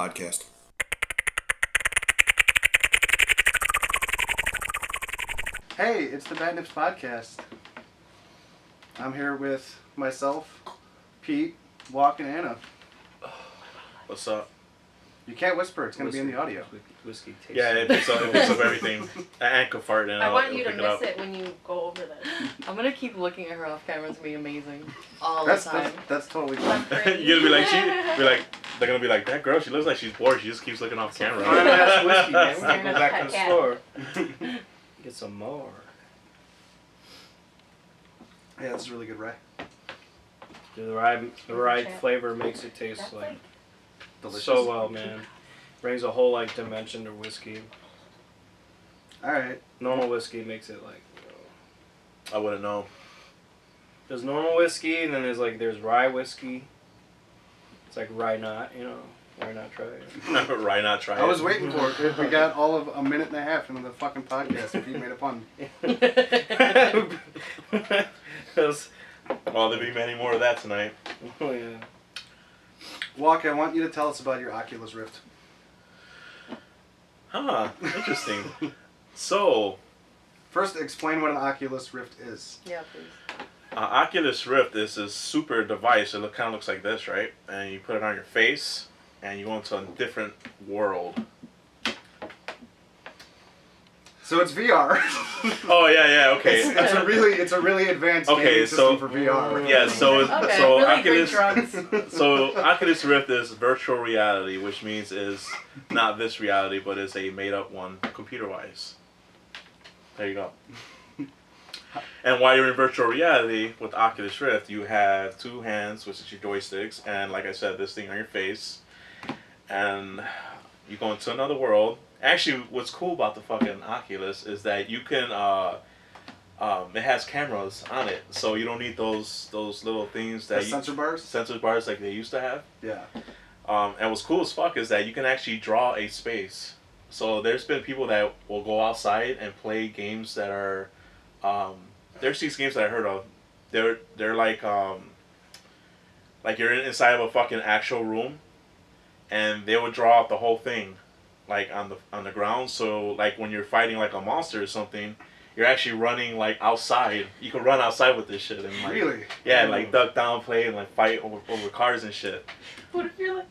Podcast. Hey, it's the Bad Nips Podcast. I'm here with myself, Pete, Joaq, and Anna. What's up? You can't whisper, it's going to be in the audio. Whiskey taste. Yeah, it picks up everything. An ankle fart and I want it'll you to pick miss it when you go over this. I'm gonna keep looking at her off camera. It's gonna be amazing all That's the time. that's totally fine. You're gonna be like, they're gonna be like, that girl, she looks like she's bored. She just keeps looking off camera. Fine ass whiskey, man. We Staring can at go back the to the cat. store. Get some more. Yeah, this is really good rye. The rye Check. flavor makes it taste That's like Delicious. so well, man. Brings a whole like dimension to whiskey. Alright. Normal whiskey makes it like, I wouldn't know. there's normal whiskey and then there's rye whiskey. It's like rye not, why not try it? Why not try it? I was waiting for it. We got all of a minute and a half into the fucking podcast if you made a pun. Well, there'll be many more of that tonight. Oh yeah. Joaq, I want you to tell us about your Oculus Rift. Huh, interesting. So, First, explain what an Oculus Rift is. Yeah, please. Oculus Rift is this super device. It kind of looks like this, right? And you put it on your face, and you go into a different world. So it's VR. Oh yeah, okay. It's a really advanced gaming system for VR. Yeah, so Okay, so really great Oculus drugs. so Oculus Rift is virtual reality, which means is not this reality, but is a made up one computer-wise. There you go. And while you're in virtual reality with Oculus Rift, you have two hands, which is your joysticks, and like I said, this thing on your face, and you go into another world. Actually, what's cool about the fucking Oculus is that you can, it has cameras on it, so you don't need those little things that Sensor bars? sensor bars like they used to have. Yeah. And what's cool as fuck is that you can actually draw a space. So there's been people that will go outside and play games that are, there's these games that I heard of. They're like you're inside of a fucking actual room, and they would draw out the whole thing, like on the ground. So like when you're fighting like a monster or something, you're actually running like outside. You can run outside with this shit and like Really? yeah, like duck down, play and like fight over cars and shit. What if you're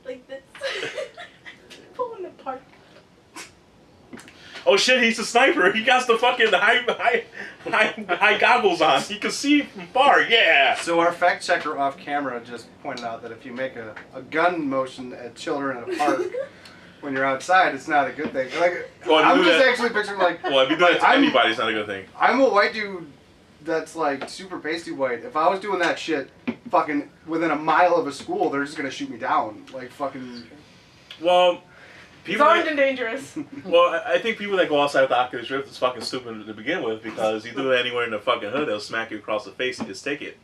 like this? Pulling apart. Oh shit, he's a sniper. He got the fucking high goggles on. He can see from far. Yeah. So our fact checker off camera just pointed out that if you make a gun motion at children at a park when you're outside, it's not a good thing. Like, Well, if you I'm do just that- actually picturing like, Well, if you do that to I'm- anybody, it's not a good thing. I'm a white dude that's like super pasty white. If I was doing that shit fucking within a mile of a school, they're just gonna shoot me down. Like fucking. Well, It's people. armed and dangerous. Well, I think people that go outside with the Oculus Rift is fucking stupid to begin with, because you do it anywhere in the fucking hood, they'll smack you across the face and just take it.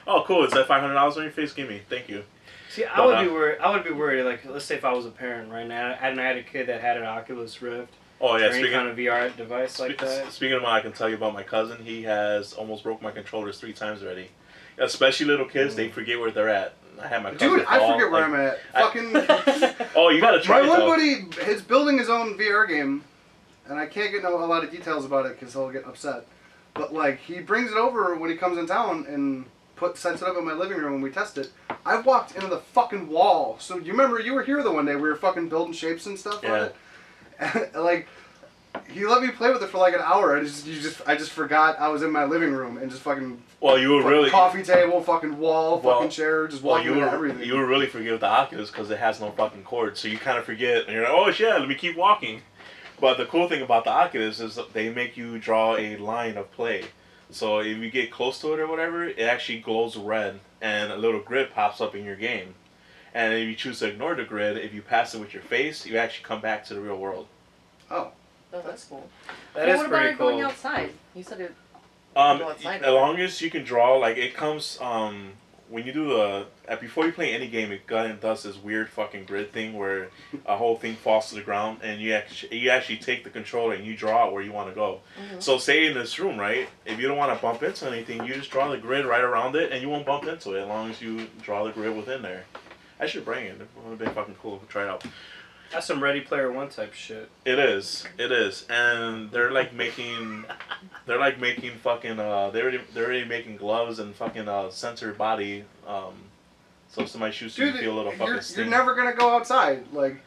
Oh, cool! Is that $500 on your face? Give me. Thank you. See, I would be worried. Like, let's say if I was a parent right now, and I had a kid that had an Oculus Rift Oh or yeah. any kind of VR device like that. Speaking of mine, I can tell you about my cousin. He has almost broke my controllers 3 times already. Especially little kids, they forget where they're at. I had my cousin Dude, I fall, forget where like- I'm at. Fucking. Oh, you gotta try My it one though. buddy is building his own VR game, and I can't get a lot of details about it because he'll get upset. But like, he brings it over when he comes in town and sets it up in my living room and we test it. I've walked into the fucking wall. So you remember you were here the one day we were fucking building shapes and stuff on it. And, like, he let me play with it for like an hour. I just forgot I was in my living room and just fucking. Well, you were fucking really coffee table, fucking wall, Well- fucking chair, just well, walking into everything. you were really forget with the Oculus because it has no fucking cord, so you kind of forget, and you're like, oh shit, let me keep walking. But the cool thing about the Oculus is that they make you draw a line of play. So if you get close to it or whatever, it actually glows red, and a little grid pops up in your game. And if you choose to ignore the grid, if you pass it with your face, you actually come back to the real world. Oh. Oh, that's cool. That Well, is what about pretty it going cool. outside? You said it. Go outside. As long as you can draw, like it comes, when you do before you play any game, it does this weird fucking grid thing where a whole thing falls to the ground, and you actually take the controller and you draw it where you want to go. Mm-hmm. So say in this room, right, if you don't want to bump into anything, you just draw the grid right around it, and you won't bump into it as long as you draw the grid within there. I should bring it. It would have been fucking cool to try it out. That's some Ready Player One type shit. It is, and they're like making fucking they're already making gloves and fucking sensor body, so if somebody shoots you, you feel a little fucking sting. You're never gonna go outside, like.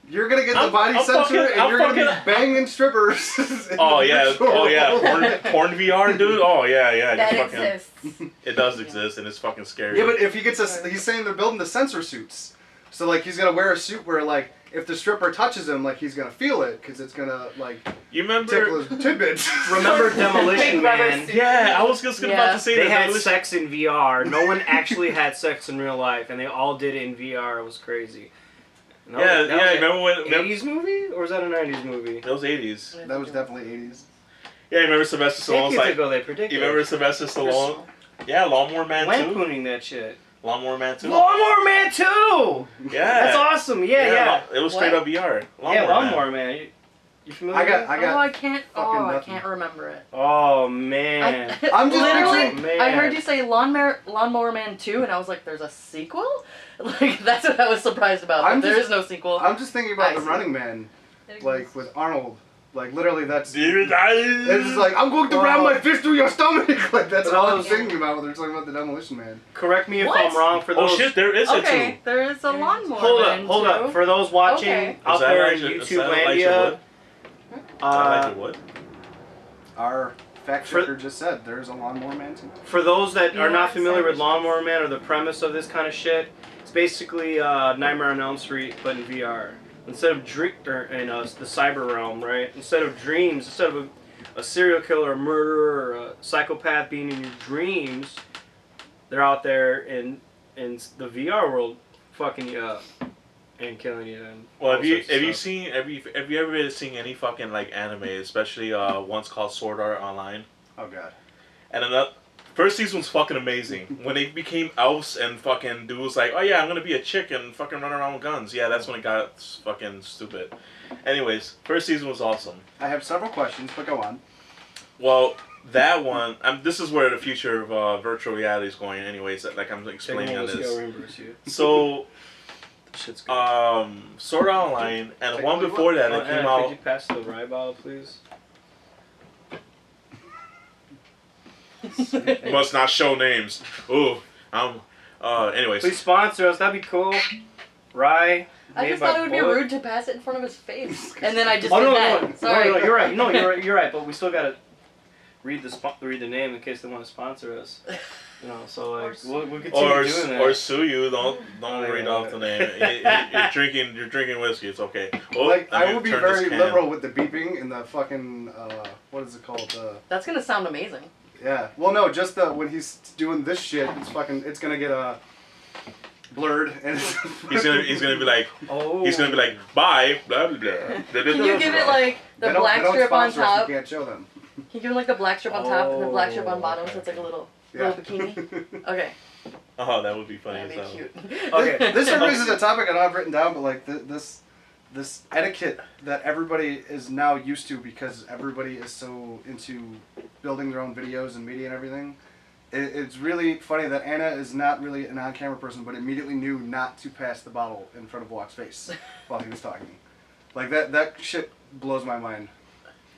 You're gonna get the body sensor, fucking, and you're gonna be banging strippers. Oh yeah, porn VR, dude. Oh yeah. That just fucking, exists. It does exist, and it's fucking scary. Yeah, but if he gets he's saying they're building the sensor suits, so like he's gonna wear a suit where like if the stripper touches him, like he's gonna feel it because it's gonna like you remember tickle his tidbits. Remember Demolition Big rubber Man? suit. Yeah, I was just about to say They that. had Demolition- sex in VR. No one actually had sex in real life, and they all did it in VR. It was crazy. No, Yeah. that was Remember when? 80s movie, or was that a 90s movie? That was 80s. That was definitely 80s. Yeah, you remember Sylvester Stallone's Decades like. ago, they predicted. You remember Sylvester Stallone? Yeah, Lawnmower Man 2. Lampooning that shit. Lawnmower Man 2. Lawnmower Man 2! Yeah. That's awesome. Yeah. It was What? straight up VR. Yeah, Lawnmower Man. You familiar with that? I can't. fucking I nothing. can't remember it. Oh, man. I'm just literally. picturing- Man. I heard you say Lawnmower Man 2, and I was like, "There's a sequel." Like that's what I was surprised about. I'm There just- is no sequel. I'm just thinking about I the see. Running Man, like with Arnold. Like literally, that's. Dude, It's just like I'm going to ram my fist through your stomach. Like that's But all I'm those- thinking about when they're talking about the Demolition Man. Correct me if What? I'm wrong. For Oh those, shit, there is a Okay, there is a Lawnmower Hold Man up, hold up. 2. For those watching Okay. out Is that there in Elijah- is YouTube that Elijah Landia, Wood? Elijah Wood? Our fact For- checker just said there's a Lawnmower Man too. for those that are Yeah, not familiar with savage. Lawnmower Man or the premise of this kind of shit, it's basically Nightmare on Elm Street but in VR. Instead of the cyber realm, right? Instead of dreams, instead of a serial killer, a murderer, or a psychopath being in your dreams, they're out there in the VR world, fucking you up and killing you. And Well, all have you sorts of ever seen any fucking like anime, especially one's called Sword Art Online? Oh god. And another first season was fucking amazing. When they became elves and fucking dude was like, oh yeah, I'm gonna be a chick and fucking run around with guns. Yeah, that's when it got fucking stupid. Anyways, first season was awesome. I have several questions, but go on. Well, that one, this is where the future of virtual reality is going. Anyways, like I'm explaining on this. So, Shit's good. Sword Art Online, and the Take one a look. before that, Oh, it came Anna, out. could you pass the rye bottle, please? Must not show names. Ooh, anyways. Please sponsor us. That'd be cool. Rye. I made just by thought it would be Bullet. rude to pass it in front of his face, and then I just Oh did no, that. no, Sorry. no, you're right. No, you're right. But we still gotta read the name in case they want to sponsor us. You know, so like we'll continue doing that. Or sue you. Don't Oh, read yeah. off the name. You're drinking whiskey. It's okay. Oh, Like let I me will be turn this very can. liberal with the beeping and the fucking what is it called? That's gonna sound amazing. Yeah. Well, no, just when he's doing this shit, it's gonna get blurred and He's gonna be like Oh. he's gonna be like bye blah blah blah. Can you give it like the They don't- black they don't strip on sponsor us, top? we can't show them. Can you give it like the black strip on top and the black strip on Oh, bottom, okay. so it's like a little Yeah. bikini? Okay, Oh, that would be funny. that'd as be hell. cute. Okay. This raises a topic I don't have written down, but like this etiquette that everybody is now used to because everybody is so into building their own videos and media and everything. It's really funny that Anna is not really an on-camera person, but immediately knew not to pass the bottle in front of Joaq's face while he was talking. Like that shit blows my mind.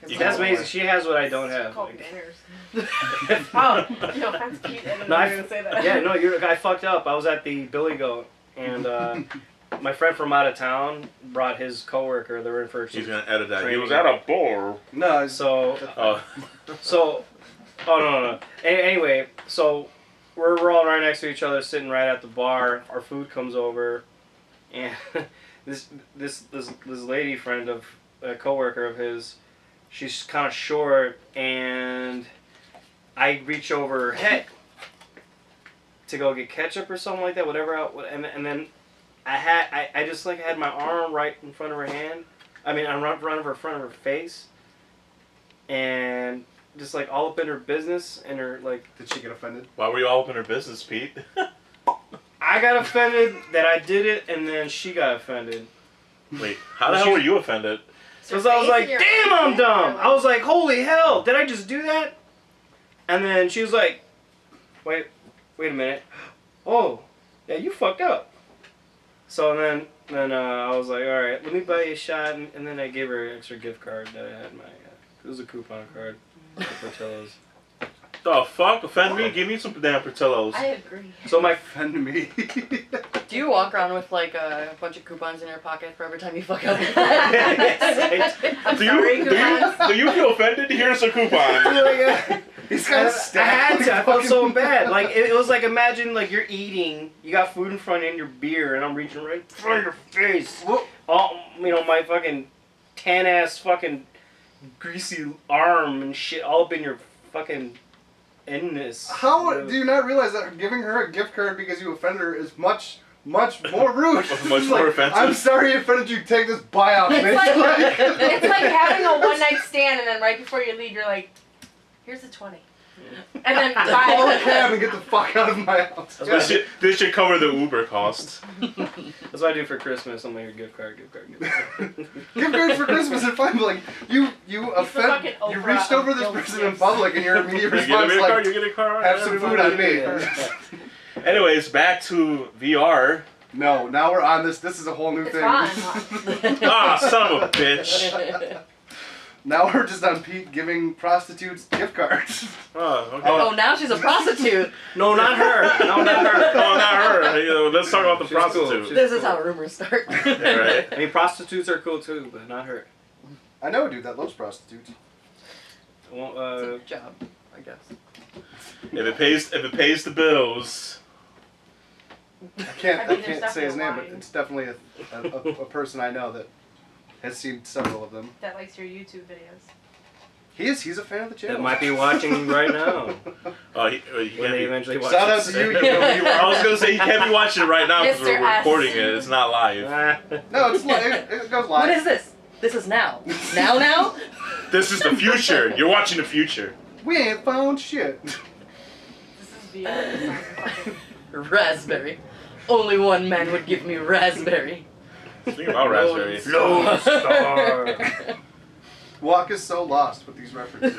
That's amazing. She has what I don't It's have. called like- manners. Oh, no, that's Pete. I didn't No, know I you were gonna say that. Yeah, no, I fucked up. I was at the Billy Goat, and my friend from out of town brought his coworker. They were in for He's gonna edit that. He training. was at a bar. No, it's, So, Oh, oh no. Anyway, so we're all right next to each other, sitting right at the bar. Our food comes over, and this lady friend of a coworker of his, she's kind of short, and I reach over her head to go get ketchup or something like that, whatever. And then I just like had my arm right in front of her hand. I mean, in front of her face, and just like all up in her business and her like. did she get offended? why were you all up in her business, Pete? I got offended that I did it, and then she got offended. Wait, how the hell were you offended? Because I was like, damn, I'm dumb. I was like, holy hell, did I just do that? And then she was like, wait a minute. Oh, yeah, you fucked up. So then I was like, all right, let me buy you a shot, and then I gave her an extra gift card that I had in my. It was a coupon card for Portillo's. The fuck? Offend me? Give me some damn Portillo's. I agree. So my Offend me. Do you walk around with like a bunch of coupons in your pocket for every time you fuck up? I'm Do sorry, you coupons. do you feel offended? Here's a coupon. He's got a I stack. had to. I felt so bad. Like it was like imagine like you're eating, you got food in front of you and your beer, and I'm reaching right in front of your face. Whoa. All my fucking tan ass fucking greasy arm and shit all up in your fucking endness. How do you not realize that giving her a gift card because you offended her is much more rude? Much more offensive. I'm sorry I offended you. Take this buyout, It's bitch. like- It's like having a one night stand and then right before you leave, you're like, here's the 20. And then Call a bye. cab and get the fuck out of my house. This should cover the Uber cost. That's what I do for Christmas. I'm like, your gift card. Gift cards for Christmas are fine, but like you offend, fucking you Oprah reached over of this guilt person in gifts. public, and your immediate You get a response gift like, card, you get a card. have some food on me. Anyways, back to VR. No, now we're on this. This is a whole new It's thing. fine. Ah, son of a bitch. Now we're just on Pete giving prostitutes gift cards. Oh, okay. Oh, now she's a prostitute. No, not her. No, not her. Oh, not her. You know, let's talk about the She's cool. prostitute. She's This is how rumors start. Yeah, right. I mean, prostitutes are cool too, but not her. I know a dude that loves prostitutes. Well, It's a job, I guess. If it pays the bills. I can't I mean, there's say his definitely name, a but line. it's definitely a person I know that has seen several of them. That likes your YouTube videos. He's a fan of the channel. that might be watching right now Oh, he when can't they be. eventually watch Shout out this. to you. You know who you I are. was gonna say he can't be watching it right now because Mr. we're S. recording it. It's not live. No, it's it goes live. What is this? This is now. Now? This is the future. You're watching the future. We ain't found shit. This is VR. It's not fucking- Raspberry. Only one man would give me raspberry. Speaking about raspberry. Lone Star. Joaq is so lost with these references.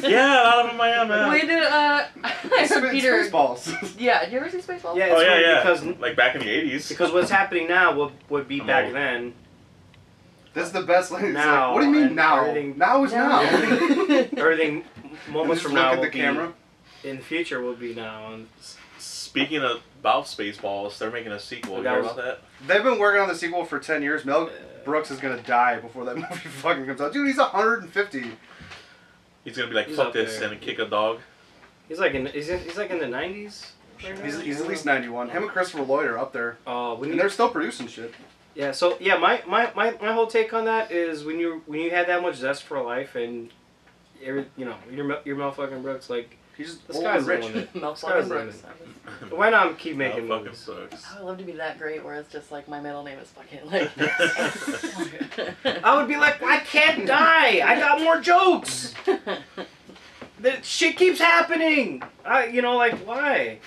Yeah, a lot of them I am, man. We did, I heard Peter. Spaceballs. Yeah, did you ever see Spaceballs? Yeah, Oh it's yeah, weird yeah. because Like back in the 80s. because what's happening now would be I'm back old. then. This is the best line. It's Now, like, what do you mean and now? everything- Now is now. Everything moments Just from now look at will the be camera. in the future will be now. And Speaking of about Spaceballs, they're making a sequel. You That hear was- about that? They've been working on the sequel for 10 years. Mel Brooks is gonna die before that movie fucking comes out. Dude, he's 150. He's gonna be like, He's fuck up this, there. and kick a dog. he's like he's like in the 90s. Right now? He's at least 91. Him and Christopher Lloyd are up there. When And you, they're still producing shit. yeah. So yeah, my whole take on that is when you had that much zest for life and your motherfucking Brooks, like He's the old sky's and the rich. limit. Mel Sky's fucking the Brooks. Why not keep making That fucking movies? sucks. I would love to be that great where it's just like my middle name is fucking like. I would be like, I can't die. I got more jokes. The shit keeps happening. Like why?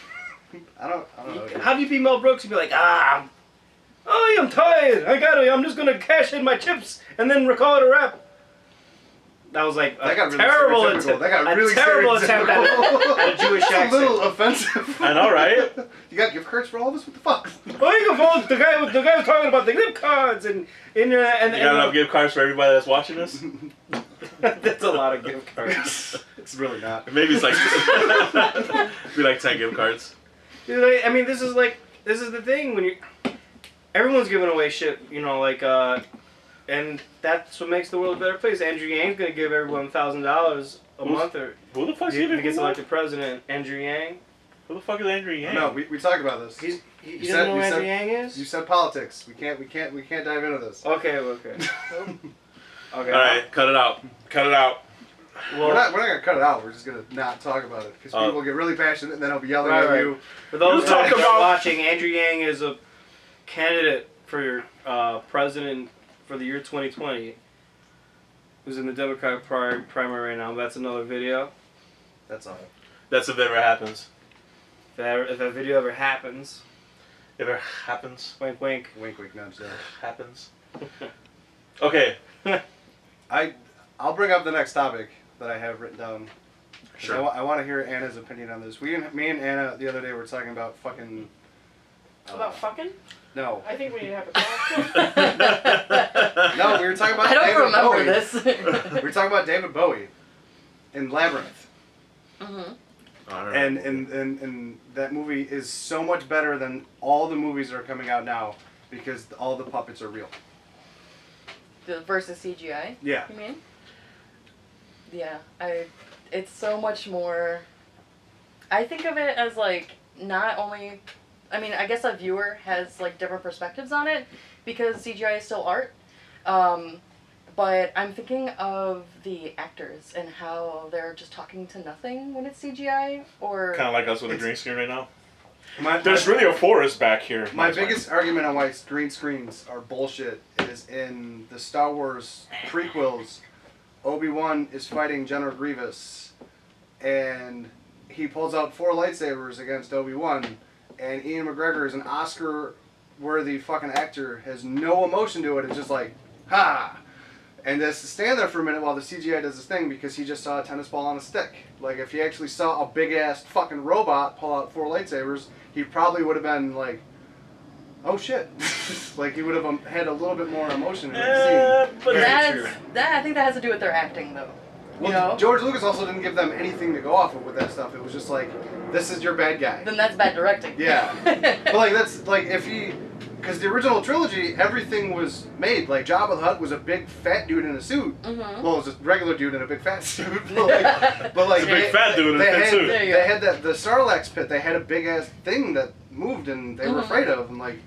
I don't know. How do you be Mel Brooks and be like, I'm tired. I'm just gonna cash in my chips and then record a rap. That was like That a got really terrible stereotypical. attempt. That got a really terrible attempt at stereotypical. a Jewish It's a accent. little offensive. I know, right? You got gift cards for all of us? What the fuck? Oh, you can vote. The guy was talking about the gift cards and You got enough gift cards for everybody that's watching this? That's a lot of gift cards. It's really not. Maybe it's like be like 10 gift cards. I mean, this is the thing when everyone's giving away shit, and that's what makes the world a better place. Andrew Yang's gonna give everyone $1,000 a month, or Who the fuck's if he giving gets who? elected president. Andrew Yang. Who the fuck is Andrew Yang? No, we talked about this. You You don't said- know who you Andrew said- Yang is? You said politics. We can't dive into this. Okay. Okay. Alright, cut it out. Cut it out. Well, We're not gonna cut it out. We're just gonna not talk about it because Oh. people get really passionate and then I'll be yelling Right, at right. you. for those You that talk are about- watching, Andrew Yang is a candidate for president for the year 2020. Who's in the Democratic primary right now? That's another video. That's all. That's if it ever happens. If that video ever happens, If it ever happens. wink, wink. Wink, wink, nudge, nudge. Happens. Okay. I'll bring up the next topic that I have written down. 'Cause Sure. I want to hear Anna's opinion on this. Me and Anna the other day were talking about fucking. About fucking? No. I think we need to have a talk. No, we were talking about I don't David remember Bowie. this. We were talking about David Bowie in Labyrinth. Mm-hmm. I don't know. And that movie is so much better than all the movies that are coming out now because all the puppets are real. Versus CGI. Yeah. You mean? Yeah, it's so much more. I think of it as like not only. I mean, I guess a viewer has like different perspectives on it because CGI is still art. But I'm thinking of the actors and how they're just talking to nothing when it's CGI or. Kind of like us with a green screen right now. My, There's really a forest back here. My That's fine. biggest argument on why green screens are bullshit is in the Star Wars prequels, Obi-Wan is fighting General Grievous, and he pulls out 4 lightsabers against Obi-Wan, and Ian McGregor is an Oscar-worthy fucking actor, has no emotion to it, it's just like, ha! And just stand there for a minute while the CGI does this thing because he just saw a tennis ball on a stick. Like, if he actually saw a big-ass fucking robot pull out 4 lightsabers, he probably would have been like, oh shit. Like, he would have had a little bit more emotion in the scene. But I think that has to do with their acting though. Well, You know? George Lucas also didn't give them anything to go off of with that stuff. It was just like, this is your bad guy. Then that's bad directing. Yeah. But like, that's like, if he... Because the original trilogy, everything was made. Like, Jabba the Hutt was a big fat dude in a suit. Mm-hmm. Well, it was a regular dude in a big fat suit. But like It's a big fat dude in a fit suit. There you They go. had the Sarlacc pit. They had a big ass thing that moved, and they were afraid of. And like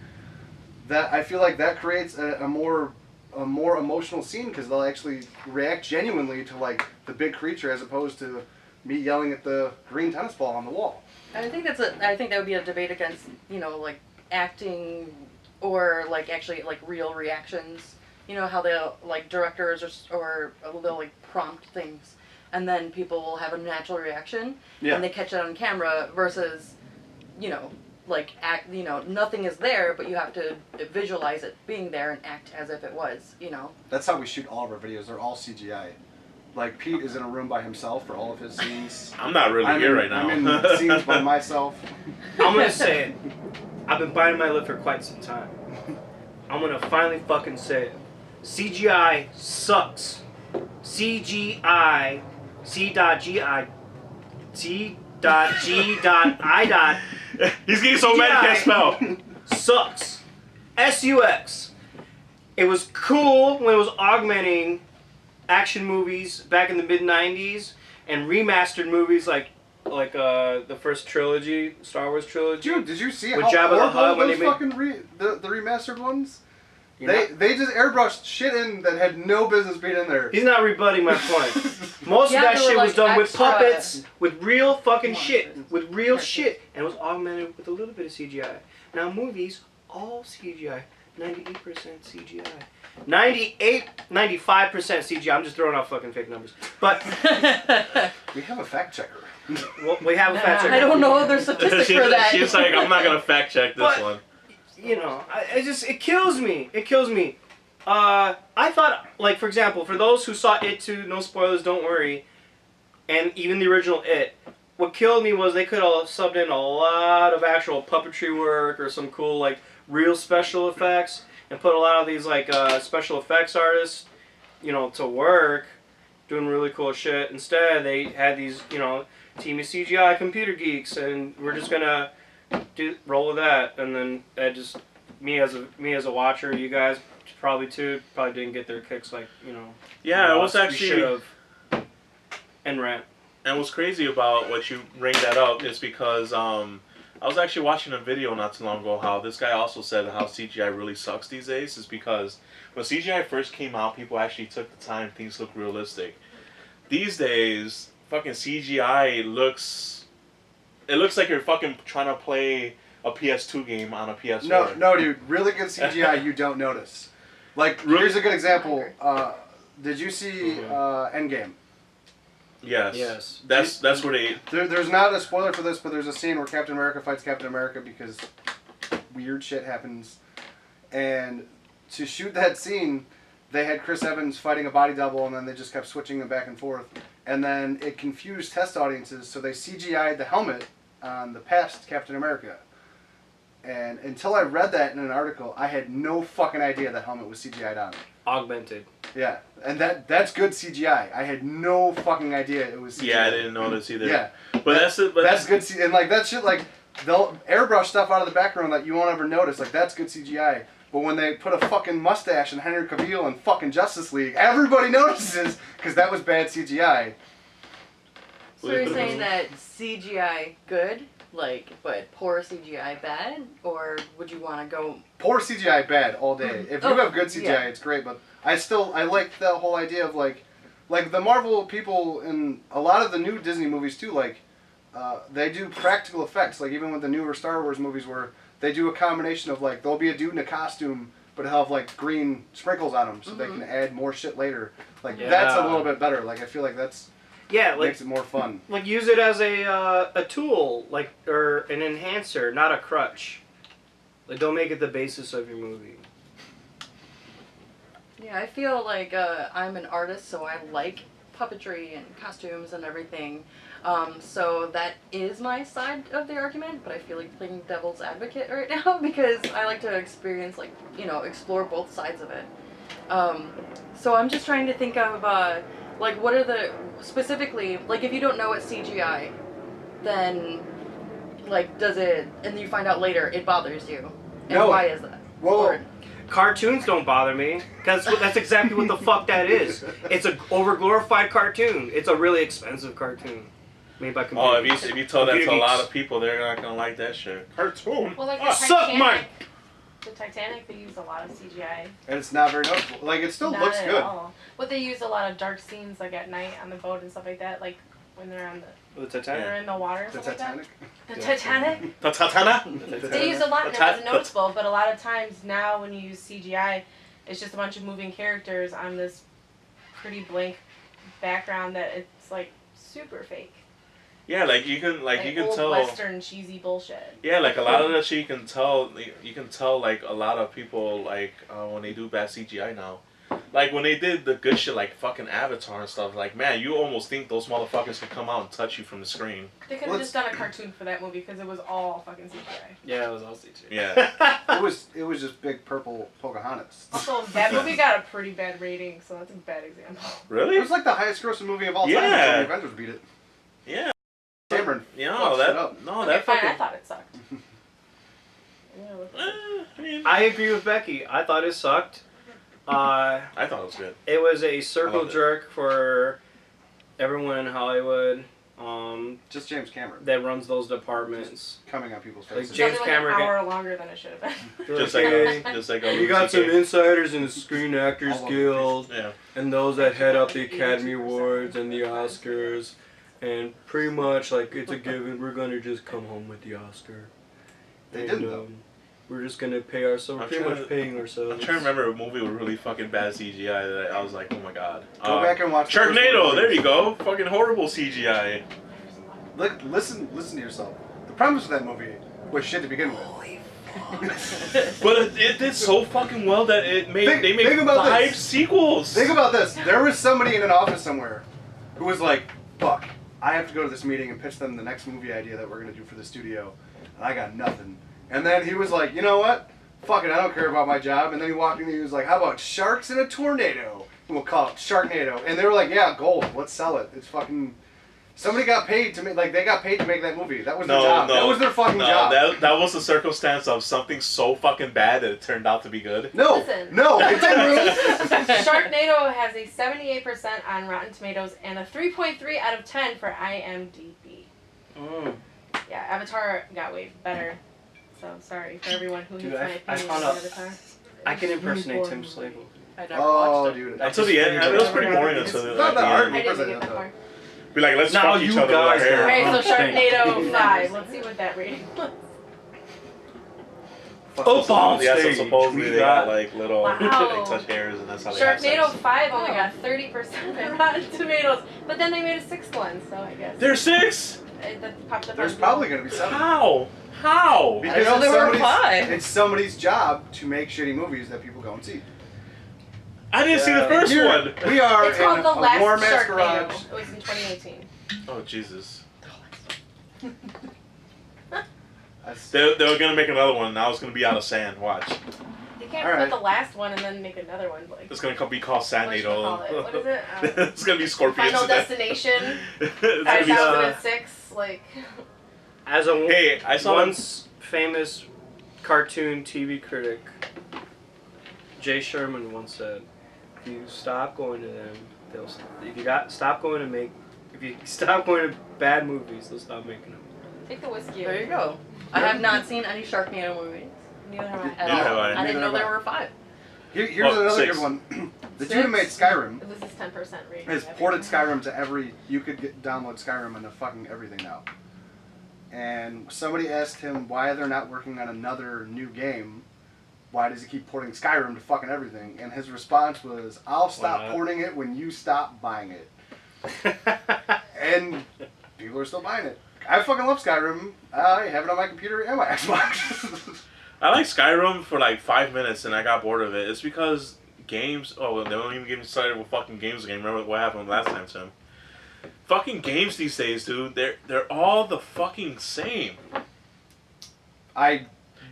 that, I feel like that creates a more emotional scene because they'll actually react genuinely to like the big creature as opposed to me yelling at the green tennis ball on the wall. I think I think that would be a debate against, like acting or like actually like real reactions. You know how they'll like directors or they'll like prompt things and then people will have a natural reaction and they catch it on camera versus like nothing is there but you have to visualize it being there and act as if it was. That's how we shoot all of our videos. They're all CGI. Like, Pete is in a room by himself for all of his scenes. I'm not really here right now. I'm in scenes by myself. I'm gonna say it. I've been biting my lip for quite some time. I'm gonna finally fucking say it. CGI sucks. CGI. C.G.I. C.G.I. He's getting so mad he can't spell. Sucks. SUX. It was cool when it was augmenting action movies back in the mid-90s and remastered movies like the first trilogy, Star Wars trilogy. Dude, did you see With how Jabba the horrible Hutt when those they made- fucking the remastered ones? You're They just airbrushed shit in that had no business being in there. He's not rebutting my point. Most Yeah, of that there were, shit was like, done with extra puppets, with real fucking shit, monsters. with real Characters. shit, and it was augmented with a little bit of CGI. Now movies, all CGI, 98% CGI. 95% CGI. I'm just throwing out fucking fake numbers. But We have a fact checker. well, we have a fact checker. I don't know if there's statistics for that. She's like, I'm not gonna fact check this But- one. It kills me. It kills me. I thought, like, for example, for those who saw It 2, no spoilers, don't worry, and even the original It, what killed me was they could have subbed in a lot of actual puppetry work or some cool, like, real special effects and put a lot of these, like, special effects artists, to work doing really cool shit. Instead, they had these, team of CGI computer geeks, and we're just gonna roll with that, and then that just me as a watcher, you guys probably didn't get their kicks like Yeah, it was we actually. should've. And rant. And what's crazy about what you bring that up is because I was actually watching a video not too long ago how this guy also said how CGI really sucks these days is because when CGI first came out, people actually took the time, things look realistic. These days, fucking CGI looks like you're fucking trying to play a PS2 game on a PS4. No, dude. Really good CGI you don't notice. Like, here's a good example. Did you see Endgame? Yes. That's where they. There's not a spoiler for this, but there's a scene where Captain America fights Captain America because weird shit happens. And to shoot that scene, they had Chris Evans fighting a body double, and then they just kept switching them back and forth. And then it confused test audiences, so they CGI'd the helmet on the past Captain America. And until I read that in an article, I had no fucking idea that helmet was CGI'd on. Augmented. Yeah, and that's good CGI. I had no fucking idea it was CGI. Yeah, I didn't notice either. Yeah, but that's it. But that's good. And like that shit, like they'll airbrush stuff out of the background that you won't ever notice. Like that's good CGI. But when they put a fucking mustache in Henry Cavill in fucking Justice League, everybody notices because that was bad CGI. So you're saying that CGI good, like, but poor CGI bad, or would you want to go? Poor CGI bad all day. If you have good CGI, yeah. it's great. But I like the whole idea of like the Marvel people in a lot of the new Disney movies too. Like they do practical effects. Like even with the newer Star Wars movies, where they do a combination of like there'll be a dude in a costume, but he'll have like green sprinkles on him, so they can add more shit later. Like that's a little bit better. Like I feel like that's makes it more fun. Like use it as a tool, like or an enhancer, not a crutch. Like don't make it the basis of your movie. Yeah, I feel like I'm an artist, so I like puppetry and costumes and everything. So that is my side of the argument, but I feel like playing devil's advocate right now because I like to experience, like, you know, explore both sides of it. So I'm just trying to think of, like, what are the, specifically, like, if you don't know it's CGI, then, like, does it, and you find out later, it bothers you. And No. why is that? Whoa. Or, Cartoons don't bother me, because that's exactly what the fuck that is. It's an over-glorified cartoon. It's a really expensive cartoon. Made by computer. oh, if you tell that to a Computer lot geeks. of people, they're not gonna like that shit. Cartoon. Well, like the suck Titanic. my- The Titanic, they used a lot of CGI. And it's not very noticeable. Like it still Not looks at good. all. But they used a lot of dark scenes, like at night on the boat and stuff like that. Like when they're on The when Titanic. they're in the water and The stuff Titanic. like that. The Titanic. The Tatana. They used a lot, and it The wasn't noticeable. But a lot of times now, when you use CGI, it's just a bunch of moving characters on this pretty blank background that it's like super fake. Yeah, like you can old tell. Western cheesy bullshit. Yeah, like a lot of that shit you can tell. You can tell like a lot of people like when they do bad CGI now. Like when they did the good shit like fucking Avatar and stuff. Like man, you almost think those motherfuckers could come out and touch you from the screen. They could have just done a cartoon for that movie because it was all fucking CGI. Yeah, it was all CGI. Yeah. It was just big purple Pocahontas. Also, that movie got a pretty bad rating, so that's a bad example. Really? It was like the highest grossing movie of all time Yeah. until the Avengers beat it. Yeah. Cameron. Yeah. fucked That. shit up. No, Okay, that fine, fucking. I thought it sucked. I mean, I agree with Becky. I thought it sucked. I thought it was good. It was a I circle loved it. jerk for everyone in Hollywood Just James Cameron that runs those departments. coming on people's Like faces. It's James only like Cameron an hour longer than it should have been. Just like a We got some Louis CK. insiders in the Screen Actors I love Guild Yeah. and those that head up the Academy Awards and the Oscars, and pretty much like it's a given. We're gonna just come home with the Oscar. They And, didn't though. We're just gonna pay ourselves. I'm Pretty trying much to- paying ourselves. I'm trying to remember a movie with really fucking bad CGI that I was like, oh my god. Go back and watch the first Sharknado. one. There you go. Fucking horrible CGI. Listen to yourself. The premise of that movie was shit to begin with. But it did so fucking well that they made think about 5 this. sequels. Think about this. There was somebody in an office somewhere who was like, fuck, I have to go to this meeting and pitch them the next movie idea that we're going to do for the studio. And I got nothing. And then he was like, you know what? Fuck it, I don't care about my job. And then he walked in and he was like, how about sharks in a tornado? And we'll call it Sharknado. And they were like, yeah, gold. Let's sell it. It's fucking... Somebody got paid to make, like, they got paid to make that movie. That was their job. That was their fucking job. That was the circumstance of something so fucking bad that it turned out to be good. No, Listen. no, it didn't. Sharknado has a 78% on Rotten Tomatoes and a 3.3 out of 10 for IMDb. Mm. Yeah, Avatar got way better. So sorry for everyone who Dude, hates my I opinion found on out- Avatar. I can It's really impersonate boring Tim movie. Slagle. I never Oh, watched it. dude. Until the end, it was pretty boring until It's the not that hard. end. I didn't get Impersonate that far. Be like, let's Now fuck each you other with our guys hair. are- Alright, so Thank Sharknado 5. Let's see what that rating was. Oh, bomb Yeah, so stage. supposedly We they got got- like little Wow. touch hairs and that's how they have Sharknado sex. 5 only got 30% on Rotten Tomatoes, but then they made a 6th one, so I guess. There's 6? That popped up There's on probably going to be 7. How? How? Because know it's there were somebody's- 5. It's somebody's job to make shitty movies that people go and see. I didn't see the first Here, one. We are It's in called The a Last warm ass Sharknado. garage. It was in 2018. Oh Jesus. They were gonna make another one. Now it's gonna be out of sand. Watch. They can't All put right. the last one and then make another one. Like, It's gonna be called what should we call Sandnado. it? What is it? It's gonna be Scorpions. Final Destination It's gonna be 5006. Like, As a Hey, I saw once famous cartoon TV critic, Jay Sherman once said, "If you stop going to them, they'll. If you stop going to bad movies, they'll stop making them." take the whiskey. There you go. I have not seen any Sharknado movies Neither have I. at Neither all. have I. I didn't know Neither there have were 5. Here's Well, another 6. good one. The dude 6? who made Skyrim This is 10% rating. has ported Skyrim to every. You could download Skyrim into fucking everything now. And somebody asked him why they're not working on another new game. Why does he keep porting Skyrim to fucking everything? And his response was, "I'll stop not? porting it when you stop buying it." And people are still buying it. I fucking love Skyrim. I have it on my computer and my Xbox. I like Skyrim for like 5 minutes and I got bored of it. It's because games. Oh, they don't even get me started with fucking games again. Remember what happened last time, Tim? Fucking games these days, dude. They're all the fucking same. I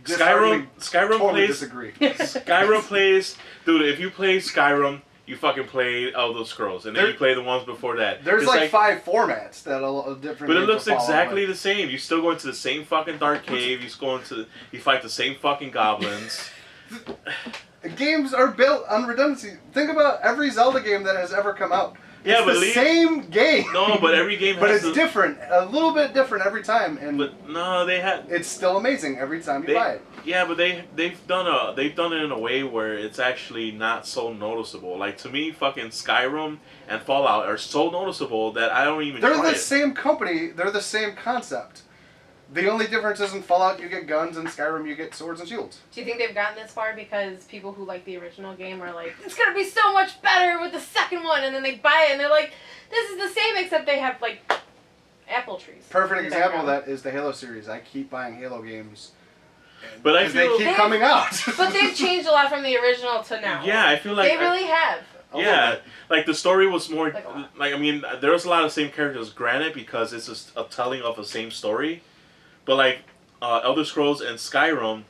Skyrim totally plays. disagree. Skyrim plays, dude. If you play Skyrim, you fucking play Elder Scrolls, and then There- you play the ones before that. There's It's like 5 formats that are different. but it games looks will follow, exactly but- the same. You still go into the same fucking dark cave. You fight the same fucking goblins. Games are built on redundancy. Think about every Zelda game that has ever come out. Yeah, It's but the same game. No, but every game But has it's different, a little bit different every time, and But no, they had. it's still amazing every time you They, buy it. yeah, but they've done it in a way where it's actually not so noticeable. Like to me, fucking Skyrim and Fallout are so noticeable that I don't even. They're try the it. same company. They're the same concept. The only difference is in Fallout you get guns, and Skyrim you get swords and shields. Do you think they've gotten this far because people who like the original game are like, it's gonna be so much better with the second one, and then they buy it and they're like, this is the same except they have like apple trees. Perfect in the example of background. that is the Halo series. I keep buying Halo games. But I and they feel- keep They- coming out. But they've changed a lot from the original to now. Yeah, I feel like they really have. A little yeah, bit. like the story was more Like a lot. like I mean there was a lot of same characters. Granted, because it's just a telling of the same story, but like Elder Scrolls and Skyrim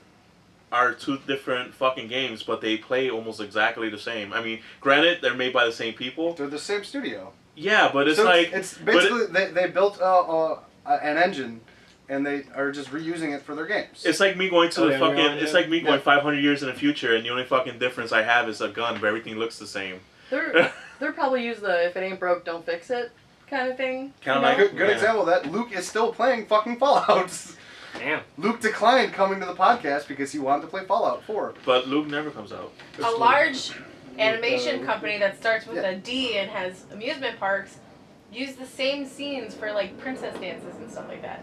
are 2 different fucking games, but they play almost exactly the same. I mean, granted, they're made by the same people. They're the same studio. Yeah, but it's So like it's but basically they built an engine, and they are just reusing it for their games. it's like me going to Oh, the yeah, fucking. we're on It's it. like me going Yeah. 500 years in the future, and the only fucking difference I have is a gun, but everything looks the same. They're probably use the if it ain't broke, don't fix it kind of thing. Kind of you like know? Good yeah. example of that. Luke is still playing fucking Fallout. Damn. Luke declined coming to the podcast because he wanted to play Fallout 4. But Luke never comes out. A large animation company that starts with Yeah. a D and has amusement parks use the same scenes for like princess dances and stuff like that.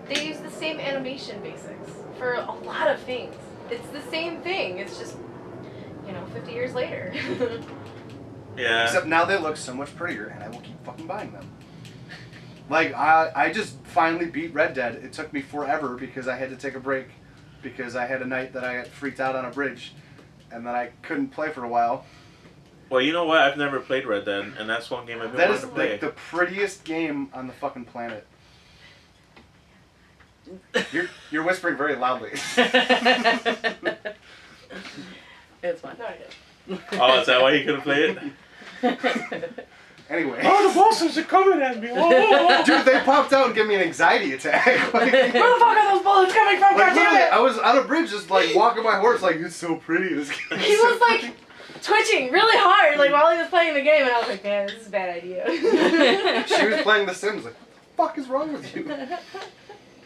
They use the same animation basics for a lot of things. It's the same thing. It's just, 50 years later. Yeah. Except now they look so much prettier, and I will keep fucking buying them. Like, I just finally beat Red Dead. It took me forever because I had to take a break because I had a night that I got freaked out on a bridge, and then I couldn't play for a while. Well, you know what? I've never played Red Dead, and that's one game I've been That wanting is to play. like the prettiest game on the fucking planet. You're whispering very loudly. It's fine. No idea. Oh, is that why you couldn't play it? Anyway. Oh, the bosses are coming at me! Oh. Dude, they popped out and gave me an anxiety attack. Like, Where the fuck are those bullets coming from? like, literally, goddammit? I was on a bridge just like walking my horse like, it's so pretty. This game is He so was like twitching really hard, like while he was playing the game, and I was like, man, this is a bad idea. She was playing The Sims. Like, what the fuck is wrong with you?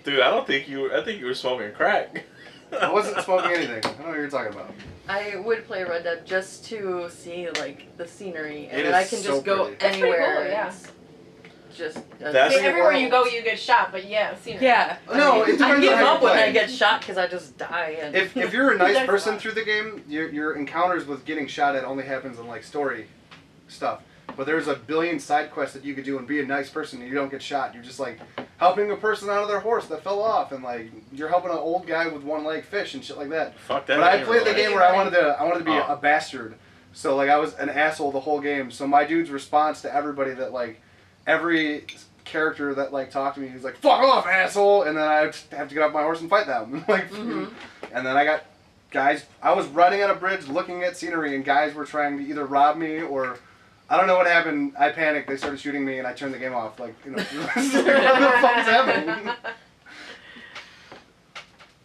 Dude, I think you were smoking crack. I wasn't smoking anything. I don't know what you're talking about. I would play Red Dead just to see like the scenery, and It then I is can so just go pretty. That's pretty anywhere. cool, yeah. and Just That's- Okay, everywhere you go, you get shot, but yeah, scenery. yeah. No, I it depends give on how up you when play. I get shot because I just die. And If you're a nice That's person fine. through the game, your encounters with getting shot at only happens in like story stuff. But there's a billion side quests that you could do and be a nice person and you don't get shot. You're just like helping a person out of their horse that fell off, and like you're helping an old guy with one leg fish and shit like that. Fuck that. But I game, played the really. game where I wanted to be Oh. a bastard. So like I was an asshole the whole game. So my dude's response to everybody that like every character that like talked to me. He's like, "Fuck off, asshole!" And then I have to get off my horse and fight them. Like, and then I got guys. I was running on a bridge, looking at scenery, and guys were trying to either rob me or I don't know what happened. I panicked. They started shooting me, and I turned the game off. Like, you know, what the fuck is happening?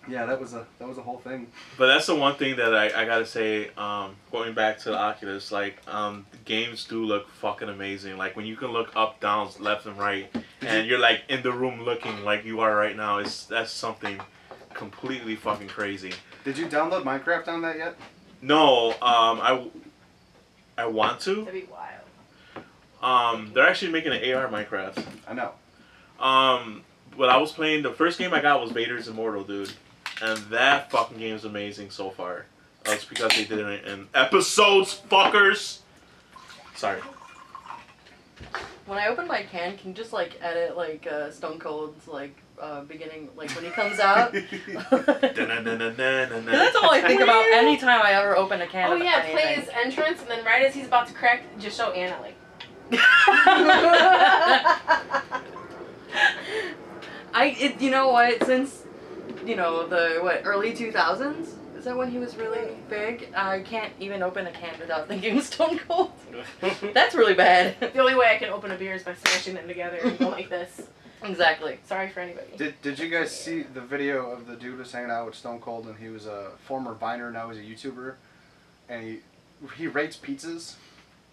Yeah, that was a whole thing. But that's the one thing that I gotta say, going back to the Oculus, like, the games do look fucking amazing. Like, when you can look up, down, left, and right, and you're, like, in the room looking like you are right now, that's something completely fucking crazy. Did you download Minecraft on that yet? No, I want to. That'd be wild. They're actually making an AR Minecraft. I know. But I was playing, the first game I got was Vader's Immortal, dude. And that fucking game is amazing so far. It's because they did it in episodes, fuckers! Sorry. When I open my can you just like edit like Stone Cold's like beginning, like when he comes out? 'Cause that's all I think about anytime I ever open a can. Oh of yeah, anything. play his entrance, and then right as he's about to crack, just show Anna like. You know what? Since the early 2000s, is that when he was really big? I can't even open a can without thinking Stone Cold. That's really bad. The only way I can open a beer is by smashing them together and go like this. Exactly. Sorry for anybody. Did you guys see the video of the dude was hanging out with Stone Cold, and he was a former Viner, now he's a YouTuber, and he rates pizzas,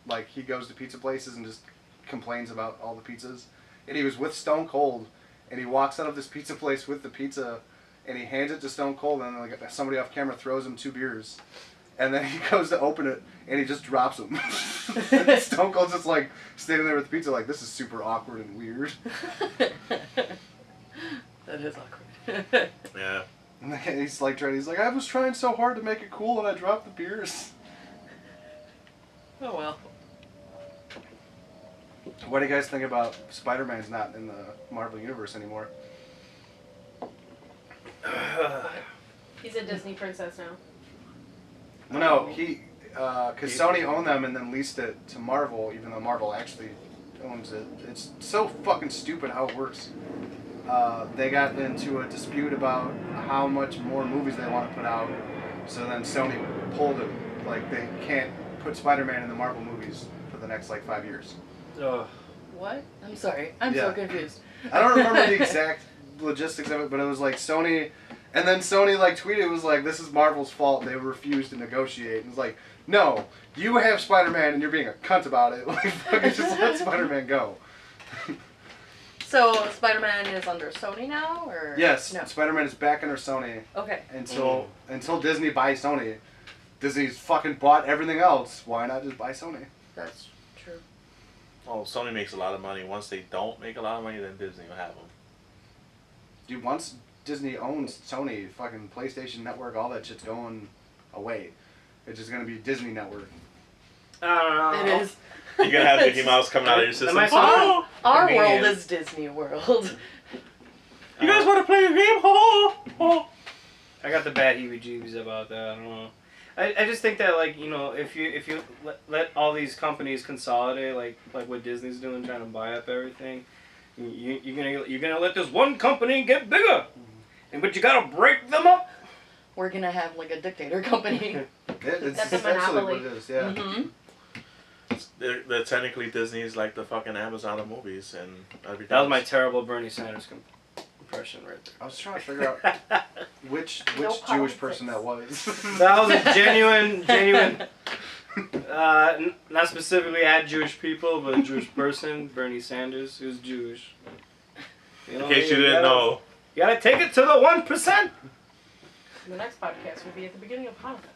like he goes to pizza places and just complains about all the pizzas, and he was with Stone Cold, and he walks out of this pizza place with the pizza, and he hands it to Stone Cold, and then like somebody off camera throws him 2 beers, and then he goes to open it, and he just drops them. Stone Cold's just like standing there with the pizza, like, this is super awkward and weird. That is awkward. Yeah. And he's like, I was trying so hard to make it cool, and I dropped the beers. Oh well. What do you guys think about Spider-Man's not in the Marvel Universe anymore? He's a Disney princess now. No, because Sony owned them and then leased it to Marvel, even though Marvel actually owns it. It's so fucking stupid how it works. They got into a dispute about how much more movies they want to put out, so then Sony pulled it. Like, they can't put Spider-Man in the Marvel movies for the next, 5 years. What? I'm sorry. I'm so confused. I don't remember the exact logistics of it, but it was like Sony, and then Sony tweeted, it was like, this is Marvel's fault, they refused to negotiate. And it was like, no, you have Spider-Man and you're being a cunt about it. Like, fucking just let Spider-Man go. So Spider-Man is under Sony now, or Yes, no? Spider-Man is back under Sony Okay. until Disney buys Sony. Disney's fucking bought everything else. Why not just buy Sony? That's true. Oh, Sony makes a lot of money. Once they don't make a lot of money, then Disney will have them. Dude, once Disney owns Sony, fucking PlayStation Network, all that shit's going away. It's just gonna be Disney Network. Uh, It is. You're gonna have Mickey Mouse coming out of your system. Am I Oh, Our Convenient. world is Disney World. you guys want to play a game? Oh. I got the bad heebie-jeebies about that. I don't know. I just think that if you let all these companies consolidate like what Disney's doing, trying to buy up everything, you're gonna let this one company get bigger, but you gotta break them up. We're gonna have a dictator company. It's That's a essentially monopoly. what it is, yeah. Mm-hmm. They're technically Disney's like the fucking Amazon of movies and everything. That was my terrible Bernie Sanders impression right I was trying to figure out there. which No Jewish politics. person that was. That was a genuine, not specifically at Jewish people, but a Jewish person, Bernie Sanders, who's Jewish. In case you didn't know. You gotta take it to the 1%. The next podcast will be at the beginning of Hanukkah.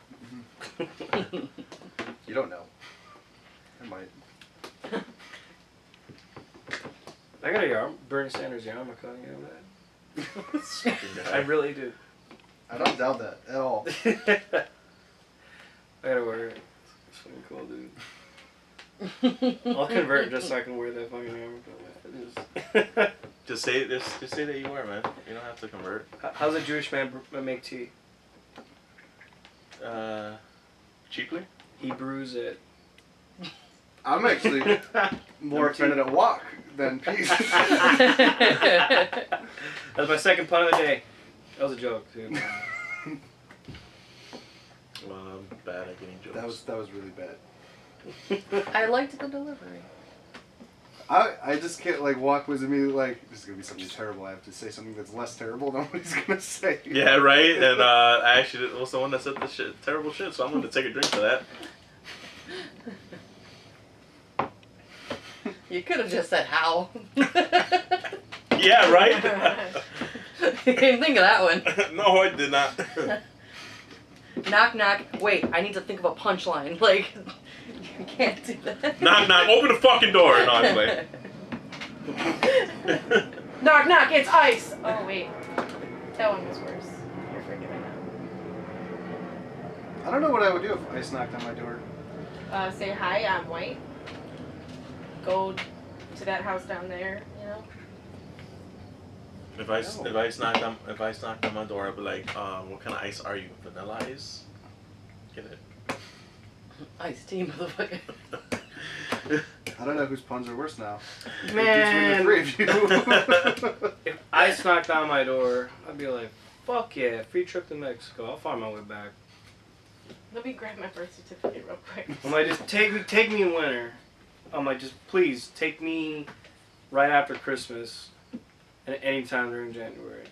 You don't know. I might. I got a Bernie Sanders yarmulke. You know that? I really do. I don't doubt that at all. I gotta wear it. It's fucking cool, dude. I'll convert just so I can wear that fucking yarmulke. Just say that you are, man. You don't have to convert. How's a Jewish man make tea? Cheaply? He brews it. I'm actually more offended at Joaq than Pete. That's my second pun of the day. That was a joke, too. Well, I'm bad at getting jokes. That was really bad. I liked the delivery. I just can't, like, Joaq was immediately like, this is going to be something terrible. I have to say something that's less terrible than what he's going to say. Yeah, right? And I actually was the one that said the terrible shit, so I'm going to take a drink for that. You could have just said how. Yeah, right? You didn't think of that one. No, I did not. Knock, knock. Wait, I need to think of a punchline. Like, you can't do that. Knock, knock. Open the fucking door. No, I'm playing. Knock, knock, it's ice! Oh, wait. That one was worse. You're forgiven I don't know what I would do if ice knocked on my door. now. Say hi, I'm white. Go to that house down there, you know? If ice knocked on my door, I'd be like, what kind of ice are you? Vanilla ice? Get it? Ice tea, motherfucker. I don't know whose puns are worse now. Man. Between the three of you. If ice knocked on my door, I'd be like, fuck yeah, free trip to Mexico. I'll find my way back. Let me grab my birth certificate real quick. I'm like, just take me in winter. I'm like, just please take me right after Christmas and any time during January.